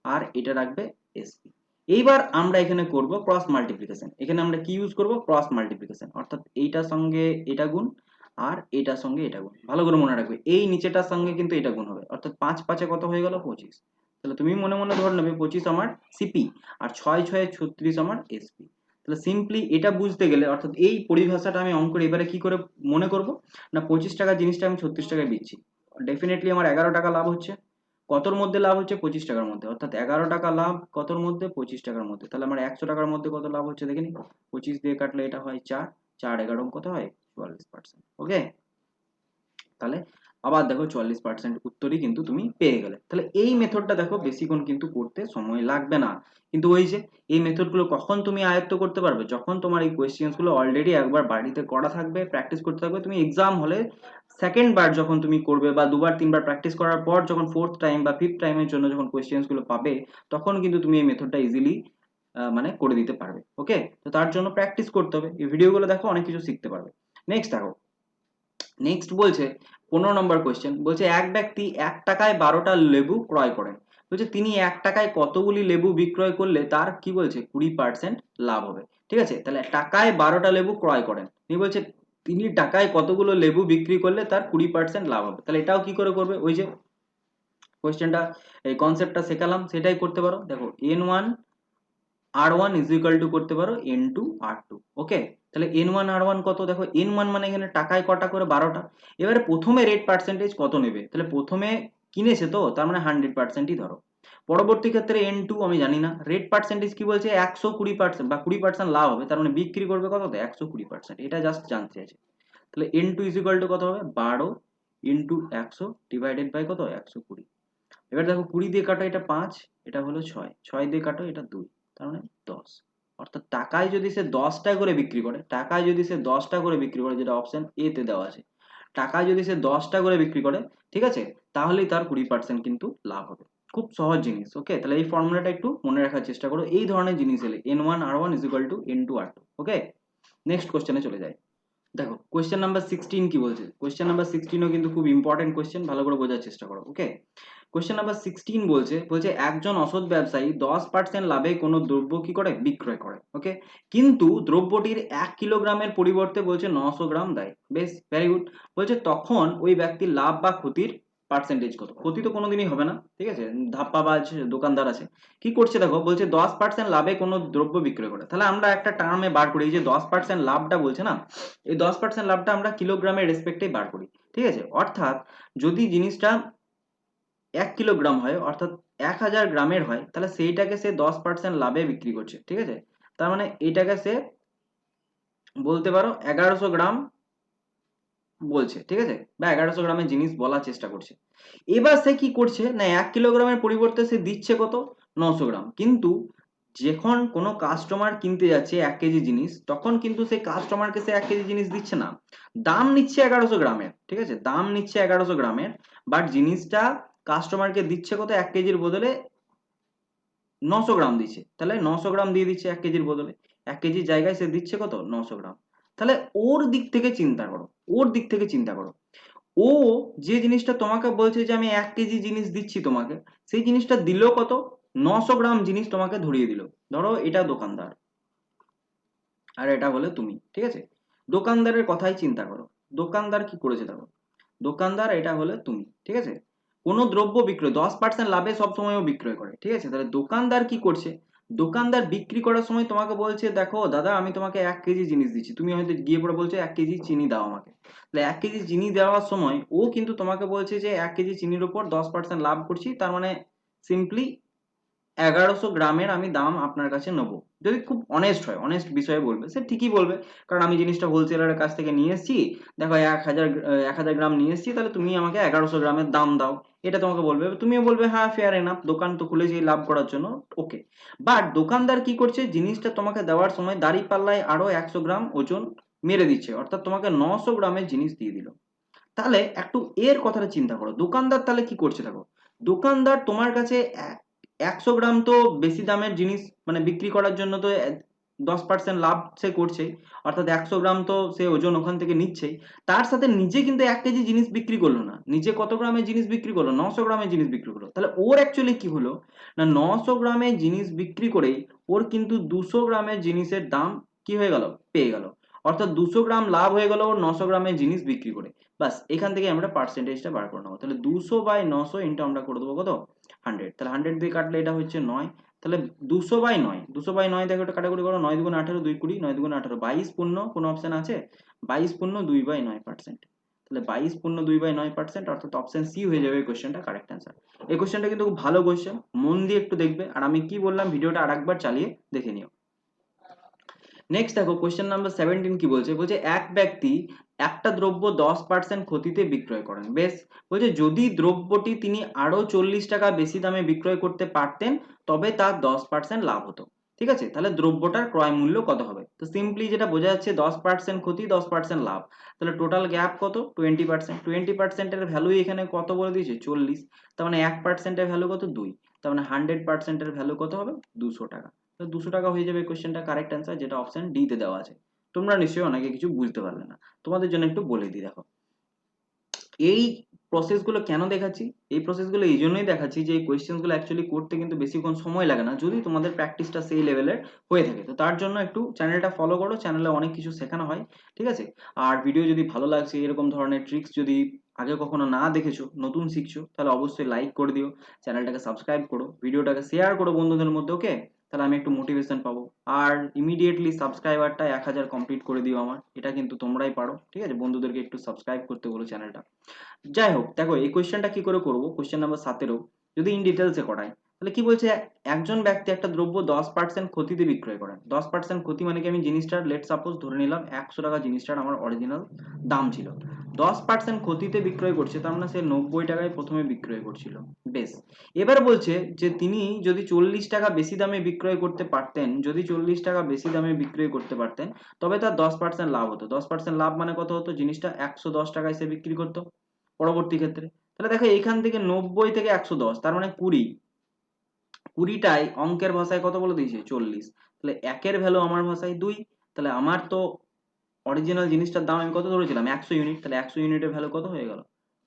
[SPEAKER 1] আর এটা রাখবে এসপি। এইবার আমরা এখানে করব ক্রস মাল্টিপ্লিকেশন। এখানে আমরা কি ইউজ করব, ক্রস মাল্টিপ্লিকেশন, অর্থাৎ এইটার সঙ্গে এটা গুণ আর এটার সঙ্গে এটা গুণ। ভালো করে মনে রাখবে, এই নিচেটার সঙ্গে কিন্তু এটা গুণ হবে, অর্থাৎ 5/5 কত হয়ে গেল 25। তাহলে তুমি মনে মনে ধরে নেবে 25 আমার সিপি আর 6/6 36 আমার এসপি। তাহলে সিম্পলি এটা বুঝতে গেলে, অর্থাৎ এই পরিভাষাটা আমি অঙ্কের এবারে কি করে মনে করব না, 25 টাকা জিনিসটা আমি 36 টাকায় দিচ্ছি, ডেফিনেটলি আমার 11 টাকা লাভ হচ্ছে। কতর মধ্যে লাভ হচ্ছে 25 টাকার মধ্যে, অর্থাৎ 11 টাকা লাভ কতর মধ্যে 25 টাকার মধ্যে। তাহলে আমার 100 টাকার মধ্যে কত লাভ হচ্ছে দেখে নি, 25 দিয়ে কাটলে এটা হয় 4, 4 11 কত হয় 44%। ওকে, তাহলে আবার দেখো 44% উত্তরই কিন্তু তুমি পেয়ে গেলে। তাহলে এই মেথডটা দেখো বেশিক্ষণ কিন্তু করতে সময় লাগবে না, কিন্তু ওই যে এই মেথডগুলো কখন তুমি আয়ত্ত করতে পারবে, যখন তোমার এই কোয়েশ্চেন্স গুলো অলরেডি একবার বাড়িতে করা থাকবে, প্র্যাকটিস করতে থাকবে, তুমি এক্সাম হলে সেকেন্ড বার যখন তুমি করবে বা দুবার তিনবার প্র্যাকটিস করার পর যখন ফোর্থ টাইম বা ফিফথ টাইমের জন্য যখন কোয়েশ্চেন্স গুলো পাবে, তখন কিন্তু তুমি এই মেথডটা ইজিলি মানে করে দিতে পারবে। ওকে, তো তার জন্য প্র্যাকটিস করতে হবে, এই ভিডিওগুলো দেখো অনেক কিছু শিখতে পারবে। নেক্সট দেখো, নেক্সট বলছে 15 নম্বর কোয়েশ্চেন, বলছে এক ব্যক্তি 1 টাকায় 12টা লেবু ক্রয় করেন। বলছে তিনি 1 টাকায় কতগুলি লেবু বিক্রয় করলে তার কি বলছে 20% লাভ হবে। ঠিক আছে, তাহলে টাকায় 12টা লেবু ক্রয় করেন, তিনি বলছে তিনি টাকায় কতগুলো লেবু বিক্রি করলে তার 20% লাভ হবে। তাহলে এটাও কি করে করবে, ওই যে কোয়েশ্চেনটা, এই কনসেপ্টটা শেখালাম সেটাই করতে পারো। দেখো n1 R1 is equal to করতে পারো N2 R2। ওকে, তাহলে N1 R1 কত, দেখো N1 মানে এখানে টাকায় কটা করে 12টা। এবারে প্রথমে রেট পার্সেন্টেজ কত নেবে, তাহলে প্রথমে কিনেছে তো তার মানে 100%ই ধরো। পরবর্তী ক্ষেত্রে N2 আমি জানি না, রেট পার্সেন্টেজ কি বলছে 120% বা 20% লাভ হবে, তার মানে বিক্রি করবে কততে 120%, এটা জাস্ট জানতে চাইছে। তাহলে N2 ইজ ইকুয়াল টু কত হবে 12 ইন্টু 100 ডিভাইডেড বাই কত 120। এবার দেখো 20 দিয়ে কাটো এটা 5, এটা হলো 6, 6 দিয়ে কাটো এটা 2, তার মানে 10। অর্থাৎ টাকায় যদি সে 10টা করে বিক্রি করে, টাকায় যদি সে 10টা করে বিক্রি করে, যেটা অপশন এ তে দেওয়া আছে, টাকায় যদি সে 10টা করে বিক্রি করে, ঠিক আছে, তাহলেই তার 20% কিন্তু লাভ হবে। খুব সহজ জিনিস। ওকে, তাহলে এই ফর্মুলাটা একটু মনে রাখার চেষ্টা করো এই ধরনের জিনিস এলে N1 R1 is equal to N2 R2। Okay, next কোশ্চেনে চলে যাই। দেখো কোয়েশ্চেন নাম্বার 16 কি বলছে, কোয়েশ্চেন নাম্বার 16ও কিন্তু খুব ইম্পর্টেন্ট কোয়েশ্চেন, ভালো করে বোঝার চেষ্টা করো। ওকে, কোয়েশ্চেন নাম্বার 16 বলছে একজন অসৎ ব্যবসায়ী 10% লাভে কোনো দ্রব্য কি করে বিক্রয় করে। ওকে, কিন্তু দ্রব্যটির 1 কিলোগ্রামের পরিবর্তে বলছে 900 গ্রাম দেয়। বেশ, ভেরি গুড। বলছে তখন ওই ব্যক্তির লাভ বা ক্ষতির পার্সেন্টেজ কত। ক্ষতি তো কোনোদিনই হবে না, ঠিক আছে, ধাপ্পাবাজ দোকানদার আছে। কি করছে দেখো, বলছে 10% লাভে কোনো দ্রব্য বিক্রয় করে। তাহলে আমরা একটা টার্মে বার করি, এই যে 10% লাভটা বলছে না, এই 10% লাভটা আমরা কিলোগ্রামের রেসপেক্টে বার করি। ঠিক আছে, অর্থাৎ যদি জিনিসটা 1 কিলোগ্রাম হয়, অর্থাৎ 1000 গ্রামের হয়, তাহলে সেইটাকে সে 10% লাভে বিক্রি করছে। ঠিক আছে, তার মানে এটাকে সে বলতে পারো 1100 গ্রাম বলছে। ঠিক আছে, বা 1100 গ্রামের জিনিস বলার চেষ্টা করছে। এবার সে কি করছে না, 1 কিলোগ্রামের পরিবর্তে সে দিচ্ছে কত 900 গ্রাম। কিন্তু যখন কোনো কাস্টমার কিনতে যাচ্ছে 1 কেজি জিনিস, তখন কিন্তু সেই কাস্টমারকে সে 1 কেজি জিনিস দিচ্ছে না, দাম নিচ্ছে 1100 গ্রামের। ঠিক আছে, দাম নিচ্ছে 1100 গ্রামের, বাট জিনিসটা কাস্টমারকে দিচ্ছে কত 1 কেজির বদলে 900 গ্রাম দিচ্ছে। তাহলে 900 গ্রাম দিয়ে দিচ্ছে 1 কেজির বদলে, 1 কেজির জায়গায় সে দিচ্ছে কত 900 গ্রাম। তাহলে ওর দিক থেকে চিন্তা করো, ওর দিক থেকে চিন্তা করো। ও যে জিনিসটা তোমাকে বলছে যে আমি 1 কেজি জিনিস দিচ্ছি তোমাকে, সেই জিনিসটা দিল কত 900 গ্রাম জিনিস তোমাকে ধরিয়ে দিল। ধরো এটা দোকানদার আর এটা হলে তুমি। ঠিক আছে, দোকানদারের কথাই চিন্তা করো, দোকানদার কি করেছে দেখো, দোকানদার এটা হলে তুমি। ঠিক আছে, কোনো দ্রব্য বিক্রয় 10% লাভে সবসময়ও বিক্রয় করে। ঠিক আছে, তাহলে দোকানদার কি করছে, দোকানদার বিক্রি করার সময় তোমাকে বলছে দেখো দাদা আমি তোমাকে 1 কেজি জিনিস দিচ্ছি, তুমি হয়তো গিয়ে পরে বলছো 1 কেজি চিনি দাও আমাকে। তাহলে 1 কেজি চিনি দেওয়ার সময় ও কিন্তু তোমাকে বলছে যে 1 কেজি চিনির উপর 10% লাভ করছি, তার মানে সিম্পলি 1100 গ্রামের আমি দাম আপনার কাছে নেবো। যদি খুব অনেস্ট হয়, অনেস্ট বিষয়ে বলবে, সে ঠিকই বলবে, কারণ আমি জিনিসটা হোলসেলারের কাছ থেকে নিয়ে এসেছি, দেখো 1000 গ্রাম নিয়ে এসেছি, তাহলে তুমি আমাকে 1100 গ্রামের দাম দাও, এটা তোমাকে বলবে। তুমিও বলবে হ্যাঁ ফেয়ার এনাফ, দোকান তো খুলেছি লাভ করার জন্য। ওকে, বাট দোকানদার কি করছে, জিনিসটা তোমাকে দেওয়ার সময় দাঁড়ি পাল্লায় আরো 100 গ্রাম ওজন মেরে দিচ্ছে, অর্থাৎ তোমাকে 900 গ্রামের জিনিস দিয়ে দিল। তাহলে একটু এর কথাটা চিন্তা করো, দোকানদার তাহলে কি করছে দেখো, দোকানদার তোমার কাছে 100 গ্রাম তো বেশি দামের জিনিস মানে বিক্রি করার জন্য তো 10% লাভ সে করছেই, অর্থাৎ 100 গ্রাম তো সে ওজন ওখান থেকে নিচ্ছেই। তার সাথে নিজে কিন্তু 1 কেজি জিনিস বিক্রি করলো না, নিজে কত গ্রামের জিনিস বিক্রি করলো 900 গ্রামের জিনিস বিক্রি করলো। তাহলে ওর অ্যাকচুয়ালি কি হলো না, 900 গ্রামের জিনিস বিক্রি করেই ওর কিন্তু 200 গ্রামের জিনিসের দাম কি হয়ে গেল, পেয়ে গেল। অর্থাৎ 200 গ্রাম লাভ হয়ে গেল ওর 900 গ্রামের জিনিস বিক্রি করে। বাস, এখান থেকে আমরা পার্সেন্টেজটা বার করে নেবো। তাহলে 200/900 ইন্টু আমরা করে দেবো কত 100। তাহলে 100 দিয়ে কাটলে এটা হচ্ছে 9। তাহলে 200/9, 200/9 দেখো এটা কাটাকুটি করো, 9 দুগুণ 18, 2 20, 9 দুগুণ 18, 22 পূর্ণ কোনো অপশন আছে, 22 পূর্ণ 2/9%। তাহলে 22 পূর্ণ 2/9%, অর্থাৎ অপশন সি হয়ে যাবে এই কোশ্চেনটা কারেক্ট অ্যান্সার। এই কোশ্চেনটা কিন্তু খুব ভালো কোশ্চেন, মন দিয়ে একটু দেখবে, আর আমি কি বললাম ভিডিওটা আরেকবার চালিয়ে দেখে নিও। নেক্সট দেখো কোশ্চেন নাম্বার 17 কি বলছে, বলছে এক ব্যক্তি একটা দ্রব্য 10% ক্ষতিতে বিক্রয় করেন। বেশ, বলছে যদি দ্রব্যটি তিনি আরো 40 টাকা বেশি দামে বিক্রয় করতে পারতেন তবে তার 10% লাভ হতো। ঠিক আছে, তাহলে দ্রব্যটার ক্রয় মূল্য কত হবে। তো সিম্পলি যেটা বোঝা যাচ্ছে 10% ক্ষতি 10% লাভ, তাহলে টোটাল গ্যাপ কত 20%। 20% এর ভ্যালু এখানে কত বলে দিয়েছে 40, তার মানে 1% এর ভ্যালু কত 2, তার মানে 100% এর ভ্যালু কত হবে 200 টাকা। তো 200 টাকা হয়ে যাবে কোশ্চেনটা কারেক্ট অ্যান্সার, যেটা অপশন ডি তে দেওয়া আছে। তোমরা নিশ্চয়ই অনেকে কিছু বুঝতে পারলে না, তোমাদের জন্য একটু বলে দিই। দেখো এই প্রসেসগুলো কেন দেখাচ্ছি, এই প্রসেসগুলো এই জন্যই দেখাচ্ছি যে এই কোয়েশ্চেনগুলো অ্যাকচুয়ালি করতে কিন্তু বেশিক্ষণ সময় লাগে না, যদি তোমাদের প্র্যাকটিসটা সেই লেভেলের হয়ে থাকে। তো তার জন্য একটু চ্যানেলটা ফলো করো, চ্যানেলে অনেক কিছু শেখানো হয়। ঠিক আছে, আর ভিডিও যদি ভালো লাগছে, এরকম ধরনের ট্রিক্স যদি আগে কখনো না দেখেছো, নতুন শিখছো, তাহলে অবশ্যই লাইক করে দিও, চ্যানেলটাকে সাবস্ক্রাইব করো, ভিডিওটাকে শেয়ার করো বন্ধুদের মধ্যে। ওকে, তাহলে আমি একটু মোটিভেশন পাবো। আর ইমিডিয়েটলি সাবস্ক্রাইবারটা 1000 কমপ্লিট করে দিও আমার, এটা কিন্তু তোমরাই পারো, ঠিক আছে? বন্ধুদেরকে একটু সাবস্ক্রাইব করতে বলো চ্যানেলটা। যাই হোক, দেখো এই কোয়েশ্চেনটা কি করে করবো, কোয়েশ্চেন নাম্বার 17 যদি ইন ডিটেলসে করাই, তাহলে কি বলছে, একজন ব্যক্তি একটা দ্রব্য 10% ক্ষতিতে বিক্রয় করেন। 10% ক্ষতি মানে কি, আমি জিনিসটার লেট সাপোজ ধরে নিলাম 100 টাকা জিনিসটার আমার অরিজিনাল দাম ছিল, 10% ক্ষতিতে বিক্রয় করছে, তার মানে সে 90 টাকায় প্রথমে বিক্রয় করছিল। বেশ, এবার বলছে যে তিনি যদি 40 টাকা বেশি দামে বিক্রয় করতে পারতেন, যদি 40 টাকা বেশি দামে বিক্রয় করতে পারতেন, তবে তার 10% লাভ হতো। 10% লাভ মানে কত হতো, জিনিসটা 110 টাকায় সে বিক্রি করতো পরবর্তী ক্ষেত্রে। তাহলে দেখো এখান থেকে 90 থেকে 110, তার মানে 20, 20টাই অঙ্কের ভাষায় কত বলে দিয়েছে, 40। তাহলে একের ভ্যালু আমার ভাষায় 2, তাহলে আমার তো অরিজিনাল জিনিসটার দাম আমি কত ধরেছিলাম, 100 ইউনিট, তাহলে 100 ইউনিটের ভ্যালু কত হয়ে গেল,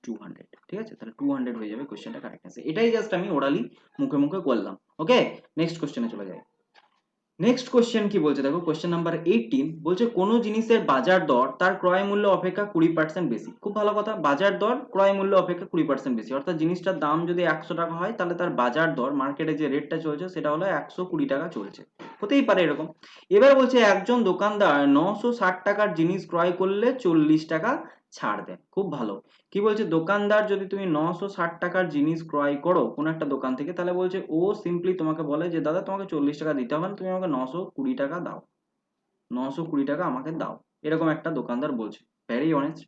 [SPEAKER 1] 200। ঠিক আছে, তাহলে 200 হয়ে যাবে কোশ্চেনটা কারেক্ট আছে। এটাই জাস্ট আমি ওরালি মুখে মুখে করলাম। ওকে, নেক্সট কোশ্চেনে চলে যাই। নেক্সট কোশ্চেন কি বলছে দেখো, কোশ্চেন নাম্বার 18 বলছে কোনো জিনিসের বাজার দর তার ক্রয় মূল্য অপেক্ষা 20% বেশি। খুব ভালো কথা, বাজার দর ক্রয় মূল্য অপেক্ষা 20% বেশি, অর্থাৎ জিনিসটার দাম যদি 100 টাকা হয়, তাহলে তার বাজার দর মার্কেটে যে রেটটা চলছে সেটা হলো 120 টাকা চলছে। হতেই পারে এরকম। এবার বলছে একজন দোকানদার 960 টাকার জিনিস ক্রয় করলে 40 টাকা ছাড় দেন। খুব ভালো। কি বলছে, দোকানদার যদি তুমি 960 টাকার জিনিস ক্রয় করো কোন একটা দোকান থেকে, তাহলে বলছে ও সিম্পলি তোমাকে বলে যে দাদা তোমাকে 40 টাকা দিতে হবে না, তুমি আমাকে 920 টাকা দাও, 920 টাকা আমাকে দাও, এরকম একটা দোকানদার বলছে। Very honest.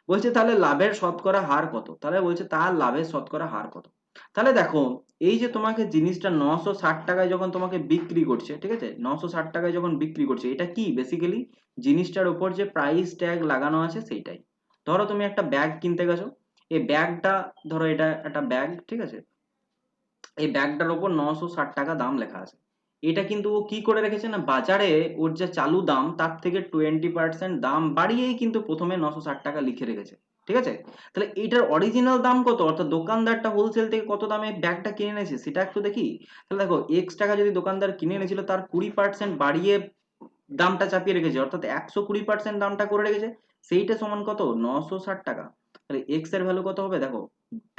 [SPEAKER 1] বলছে তাহলে লাভের শতকরা হার কত, তাহলে বলছে তার লাভের শতকরা হার কত। তাহলে দেখো, এই যে তোমাকে জিনিসটা 960 টাকায় যখন তোমাকে বিক্রি করছে, ঠিক আছে, 960 টাকায় যখন বিক্রি করছে, এটা কি বেসিক্যালি জিনিসটার উপর যে প্রাইস ট্যাগ লাগানো আছে সেইটাই। ধরো তুমি একটা ব্যাগ কিনতে গেছো, এই ব্যাগটা, ধরো এটা একটা ব্যাগ, ঠিক আছে, এই ব্যাগটার উপর 960 টাকা দাম লেখা আছে। এটা কিন্তু ও কি করে রেখেছে না, বাজারে ওর যে চালু দাম তার থেকে 20% দাম বাড়িয়েই কিন্তু প্রথমে 960 টাকা লিখে রেখেছে। ঠিক আছে, তাহলে এটার অরিজিনাল দাম কত, অর্থাৎ দোকানদারটা হোলসেল থেকে কত দামে ব্যাগটা কিনে এনেছে সেটা একটু দেখি। তাহলে দেখো, এক্স টাকা যদি দোকানদার কিনে এনেছিল, তার 20% বাড়িয়ে দামটা চাপিয়ে রেখেছে, অর্থাৎ 120% দামটা করে রেখেছে, সেইটা সমান কত, 960 টাকা। তাহলে এক্স এর ভ্যালু কত হবে দেখো,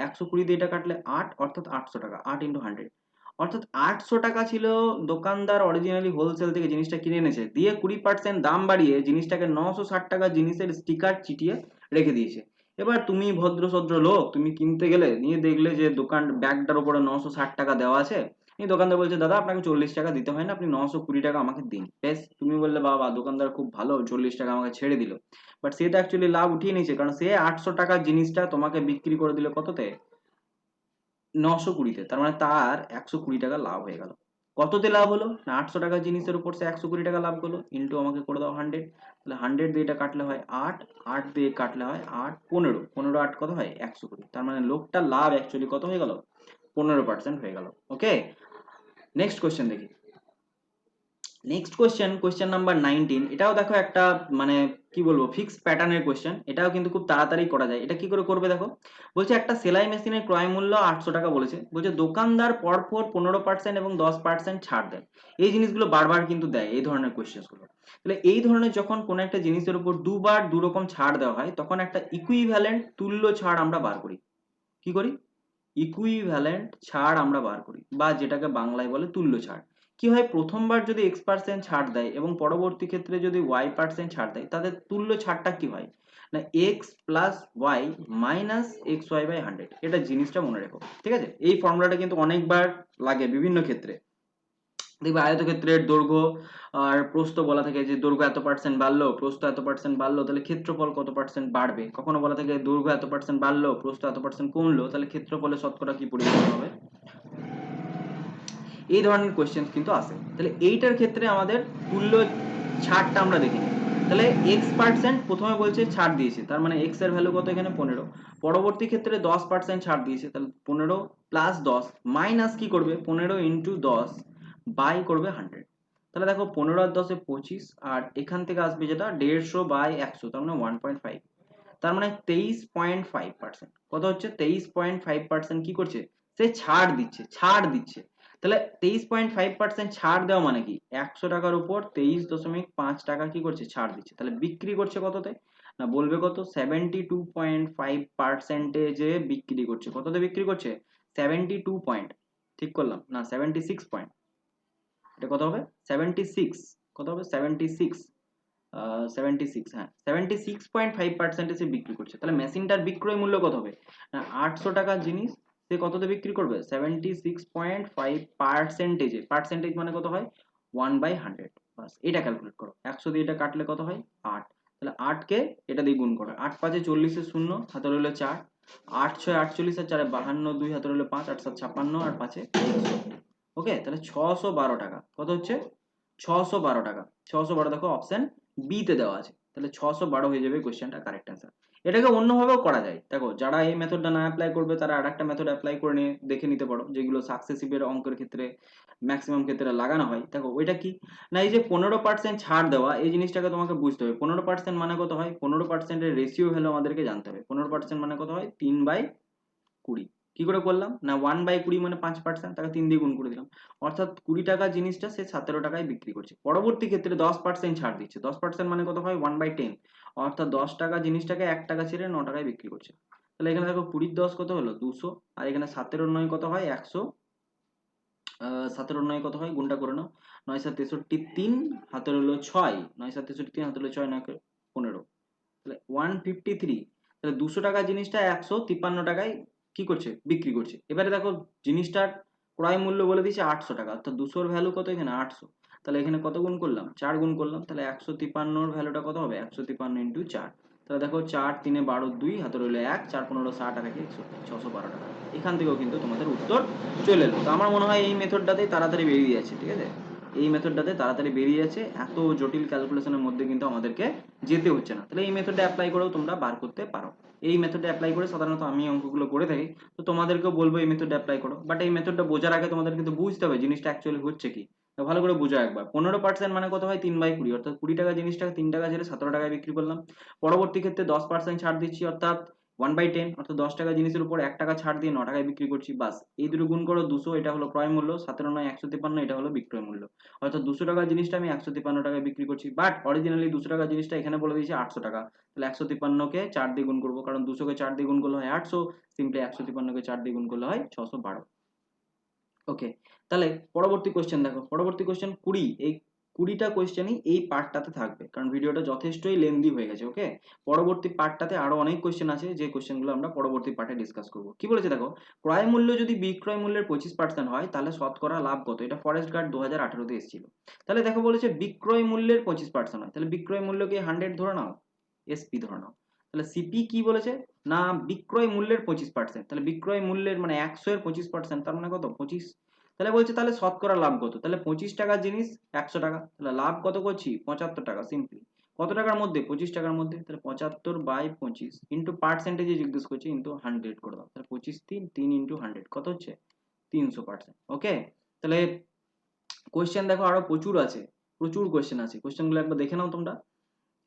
[SPEAKER 1] 120 দিয়ে এটা কাটলে 8, অর্থাৎ 800 টাকা, 8 ইন্টু 100, অর্থাৎ 800 টাকা ছিল দোকানদার অরিজিনালি হোলসেল থেকে জিনিসটা কিনে এনেছে, দিয়ে 20% দাম বাড়িয়ে জিনিসটাকে 960 টাকা জিনিসের স্টিকার চিটিয়ে রেখে দিয়েছে। এবার তুমি ভদ্র সদ্র লোক, তুমি কিনতে গেলে, নিয়ে দেখলে যে দোকান ব্যাগটার উপরে 960 টাকা দেওয়া আছে, এই দোকানদার বলছে দাদা আপনাকে 40 টাকা দিতে হয় না, আপনি 920 টাকা আমাকে দিন। বেশ, তুমি বললে বাবা দোকানদার খুব ভালো, 40 টাকা আমাকে ছেড়ে দিল। বাট সে তো অ্যাকচুয়ালি লাভ উঠিয়ে নিয়েছে, কারণ সে 800 টাকার জিনিসটা তোমাকে বিক্রি করে দিল কততে, 920-তে, তার মানে তার 120 টাকা লাভ হয়ে গেল। কততে লাভ হলো না, 800 টাকার জিনিসের উপর সে 120 টাকা লাভ করলো, ইন্টু আমাকে করে দাও 100। তাহলে 100 দিয়ে এটা কাটলে হয় 8, 8 দিয়ে কাটলে হয় 8, 15, 15 8 কত হয় 120, তার মানে লোকটার লাভ অ্যাকচুয়ালি কত হয়ে গেল, 15% হয়ে গেল। ওকে, নেক্সট কোয়েশ্চেন দেখি। নেক্সট কোয়েশ্চেন, কোয়েশ্চেন নাম্বার 19, এটাও দেখো একটা মানে কি বলবো ফিক্স প্যাটার্নের কোয়েশ্চেন, এটাও কিন্তু খুব তাড়াতাড়ি করা যায়। এটা কি করে করবে দেখো, বলছে একটা সেলাই মেশিনের ক্রয় মূল্য 800 টাকা বলেছে, বলছে দোকানদার পরপর 15% এবং 10% ছাড় দেন। এই জিনিসগুলো বারবার কিন্তু দেয় এই ধরনের কোয়েশ্চেন গুলো। তাহলে এই ধরনের যখন কোনো একটা জিনিসের উপর দুবার দুরকম ছাড় দেওয়া হয়, তখন একটা ইকুইভ্যালেন্ট তুল্য ছাড় আমরা বার করি। কি করি, ইকুইভ্যালেন্ট ছাড় আমরা বার করি, বা যেটাকে বাংলায় বলে তুল্য ছাড়। কি হয়, প্রথমবার যদি x% ছাড় দেয় এবং পরবর্তী ক্ষেত্রে যদি y% ছাড় দেয়, তাদের তুল্য ছাড়টা কি হয় না, x plus y minus x y by 100। এটা জিনিসটা মনে রেখো, ঠিক আছে? এই ফর্মুলাটা কিন্তু অনেকবার লাগে বিভিন্ন ক্ষেত্রে। দেখবে আয়তক্ষেত্রের দৈর্ঘ্য আর প্রস্থ বলা থাকে, যে দৈর্ঘ্য এত পার্সেন্ট বাড়লো, প্রস্থ এত পার্সেন্ট বাড়লো, তাহলে ক্ষেত্রফল কত পার্সেন্ট বাড়বে। কখনো বলা থাকে দৈর্ঘ্য এত পার্সেন্ট বাড়লো, প্রস্থ এত পার্সেন্ট কমলো, তাহলে ক্ষেত্রফলের শতকরা কি পরিবর্তন হবে। এই ধরনের কোয়েশ্চেন কিন্তু আসে। তাহলে এইটার ক্ষেত্রে আমাদের তুল্য ছাড়টা আমরা দেখি। তাহলে x% প্রথমে বলছে ছাড় দিয়েছে, তার মানে x এর ভ্যালু কত এখানে 15, পরবর্তী ক্ষেত্রে 10% ছাড় দিয়েছে, তাহলে 15 প্লাস 10 মাইনাস কি করবে 15 ইন্টু 10 বাই করবে 100। তাহলে দেখো 15 আর 10 এ 25, আর এখান থেকে আসবে যেটা 150 বাই 100, তার মানে 1.5, তার মানে 23.5%। কত হচ্ছে 23.5% কি করছে, সে ছাড় দিচ্ছে, ছাড় দিচ্ছে। তাহলে 23.5% ছাড় দেওয়া মানে কি, 100 টাকার উপর 23.5 টাকা কি করছে, ছাড় দিচ্ছে। তাহলে বিক্রি করছে কততে না, বলবে কত, 72.5%-এ বিক্রি করছে। কততে বিক্রি করছে, 72 পয়েন্ট, ঠিক করলাম না 76 পয়েন্ট, এটা কত হবে 76, কত হবে 76, 76, হ্যাঁ 76.5% সে বিক্রি করছে। তাহলে মেশিনটার বিক্রয় মূল্য কত হবে না 800 টাকার জিনিস সে কততে বিক্রি করবে 76.5%, পার্সেন্টেজ মানে কত হয় 1/100। বাস এটা ক্যালকুলেট করো, 100 দিয়ে এটা কাটলে কত হয় 8, তাহলে 8 কে এটা দিয়ে গুণ করো, 8 5 40 এর 0 হাতে রইলো 4, 8 6 48 আর 4 52, 2 হাতে রইলো 5, 8 7 56 আর 5 100। ওকে, তাহলে 612 টাকা, কত হচ্ছে 612 টাকা। 612 দেখো অপশন বি তে দেওয়া আছে, তাহলে 612 হয়ে যাবে কোশ্চেনটা কারেক্ট অ্যান্সার। এটাকে অন্যভাবেও করা যায়, দেখো যারা এই মেথডটা না অ্যাপ্লাই করবে তারা আরেকটা মেথড অ্যাপ্লাই করে নিয়ে দেখে নিতে পারো, যেগুলো সাকসেসিভের অঙ্কের ক্ষেত্রে ম্যাক্সিমাম ক্ষেত্রে লাগানো হয়। দেখো ওইটা কি না, এই যে 15% ছাড় দেওয়া, এই জিনিসটাকে তোমাকে বুঝতে হবে। 15% মানে কত হয়, 15%-এর রেশিও ভ্যালু আমাদেরকে জানতে হবে। 15% মানে কত হয় 3/20। কি করে করলাম না 1/20 মানে 5%, তাকে 3 দিয়ে গুণ করে দিলাম, অর্থাৎ 20 টাকা জিনিসটা সে 17 টাকায় বিক্রি করছে। পরবর্তী ক্ষেত্রে 10% ছাড় দিচ্ছে, 10% মানে কত হয় 1/10, অর্থাৎ 10 টাকা জিনিসটাকে 1 টাকা ছেড়ে 9 টাকায় বিক্রি করছে। তাহলে এখানে দেখো 20 10 কত হলো 200, আর এখানে 17 9 কত হয় 100, 17 9 কত হয় গুণটা করে নাও, 9 7 63 3 হাতে হলো 6, 9 7 63 3 হাতে হলো 6 9 15, তাহলে 153। তাহলে 200 টাকা জিনিসটা 153 টাকায় কি করছে বিক্রি করছে। এবারে দেখো জিনিসটার ক্রয় মূল্য বলে দিয়েছে 800 টাকা, অর্থাৎ 200 এর ভ্যালু কত এখানে 800, তাহলে এখানে কত গুণ করলাম 4 গুণ করলাম, তাহলে 153 এর ভ্যালুটা কত হবে 153 ইনটু 4, তাহলে দেখো 4 3 12 2 হাতে রইলো 1, 4 15 60 আর 612 টাকা। এখান থেকেও কিন্তু তোমাদের উত্তর চলে এলো। তো আমার মনে হয় এই মেথডটাতেই তাড়াতাড়ি বেরিয়ে যাচ্ছে, ঠিক আছে, এই মেথডটাতে তাড়াতাড়ি বেরিয়ে যাচ্ছে, এত জটিল ক্যালকুলেশনের মধ্যে কিন্তু আমাদেরকে যেতে হচ্ছে না। তাহলে এই মেথডটা অ্যাপ্লাই করেও তোমরা বার করতে পারো। এই মেথডটা অ্যাপ্লাই করে সাধারণত আমি অঙ্কগুলো করে থাকি, তো তোমাদেরকেও বলবো এই মেথডটা অ্যাপ্লাই করো। বাট এই মেথডটা বোঝার আগে তোমাদের কিন্তু বুঝতে হবে জিনিসটা অ্যাকচুয়ালি হচ্ছে কি। তো ভালো করে বোঝো একবার, 15% মানে কত হয় 3/20, অর্থাৎ 20 টাকা জিনিসটাকে 3 টাকা ছেড়ে 17 টাকায় বিক্রি করলাম। পরবর্তী ক্ষেত্রে 10% ছাড় দিচ্ছি, অর্থাৎ 1/10, অর্থাৎ 10 টাকা জিনিসের উপর 1 টাকা ছাড় দিয়ে 9 টাকায় বিক্রি করছি। বাস এই দুটো গুণ করো 200, এটা হলো ক্রয় মূল্য, 17 9 153, এটা হলো বিক্রয় মূল্য, অর্থাৎ 200 টাকার জিনিসটা আমি 153 টাকায় বিক্রি করছি। বাট অরিজিনালি 200 টাকার জিনিসটা এখানে বলে দিয়েছে 800 টাকা, তাহলে 153 কে 4 দিয়ে গুণ করবো, কারণ 200 কে 4 দিয়ে গুণ করলে হয় 800, সিম্পলি 153 কে 4 দিয়ে গুণ করলে হয় 612। ওকে, তাহলে পরবর্তী কোশ্চেন দেখো, পরবর্তী কোশ্চেন 20, এই 20টা কোশ্চেনই এই পার্টটাতে থাকবে, কারণ ভিডিওটা যথেষ্টই লেন্দি হয়ে গেছে। ওকে, পরবর্তী পার্টটাতে আরো অনেক কোশ্চেন আছে, যে কোশ্চেনগুলো আমরা পরবর্তী পার্টে ডিসকাস করব। কি বলেছে দেখো, ক্রয় মূল্য যদি বিক্রয় মূল্যের 25% হয় তাহলে শতকরা লাভ কত, এটা ফরেস্ট গার্ড 2018-তে এসেছিল। তাহলে দেখো বলেছে বিক্রয় মূল্যের 25% হয়, তাহলে বিক্রয় মূল্যকে 100 ধরে নাও, এসপি ধরে নাও। তাহলে সিপি কি বলেছে না বিক্রয় মূল্যের 25%, তাহলে বিক্রয় মূল্যের মানে 100 এর 25%, তার মানে কত 25। তাহলে বলছে তাহলে শতকরা লাভ কত, তাহলে 25 টাকার জিনিস 100 টাকা, তাহলে লাভ কত করছি 75 টাকা। সিম্পলি কত টাকার মধ্যে 25 টাকার মধ্যে, তাহলে 75/25 ইন্টু পার্সেন্টেজে জিজ্ঞেস করছে ইন্টু 100 করে দাও, তাহলে 25 3 3 ইন্টু 100 কত হচ্ছে 300%। ওকে, তাহলে কোয়েশ্চেন দেখো আরো প্রচুর আছে, প্রচুর কোয়েশ্চেন আছে, কোয়েশ্চেনগুলো একবার দেখে নাও তোমরা।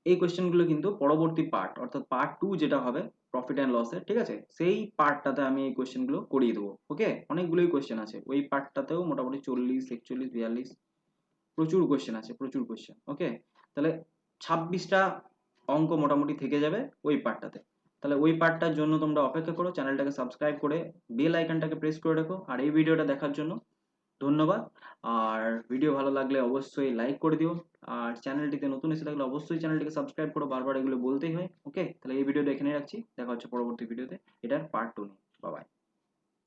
[SPEAKER 1] এই কোয়েশ্চেনগুলো কিন্তু পরবর্তী পার্ট, অর্থাৎ পার্ট 2 যেটা হবে প্রফিট অ্যান্ড লসের, ঠিক আছে, সেই পার্টটাতে আমি এই কোয়েশ্চেনগুলো করিয়ে দেবো। ওকে, অনেকগুলোই কোয়েশ্চেন আছে ওই পার্টটাতেও, মোটামুটি 40 41 42 প্রচুর কোয়েশ্চেন আছে, প্রচুর কোয়েশ্চেন। ওকে, তাহলে 26টা অঙ্ক মোটামুটি থেকে যাবে ওই পার্টটাতে। তাহলে ওই পার্টটার জন্য তোমরা অপেক্ষা করো, চ্যানেলটাকে সাবস্ক্রাইব করে বেল আইকনটাকে প্রেস করে রাখো। আর এই ভিডিওটা দেখার জন্য ধন্যবাদ। আর ভিডিও ভালো লাগলে অবশ্যই লাইক করে দিও, আর চ্যানেলটিতে নতুন এসে থাকলে অবশ্যই চ্যানেলটিকে সাবস্ক্রাইব করো, বারবার এগুলো বলতেই হয়। ওকে, তাহলে এই ভিডিওটা এখানে রাখছি, দেখা হচ্ছে পরবর্তী ভিডিওতে এটার পার্ট 2 নিয়ে। Bye bye.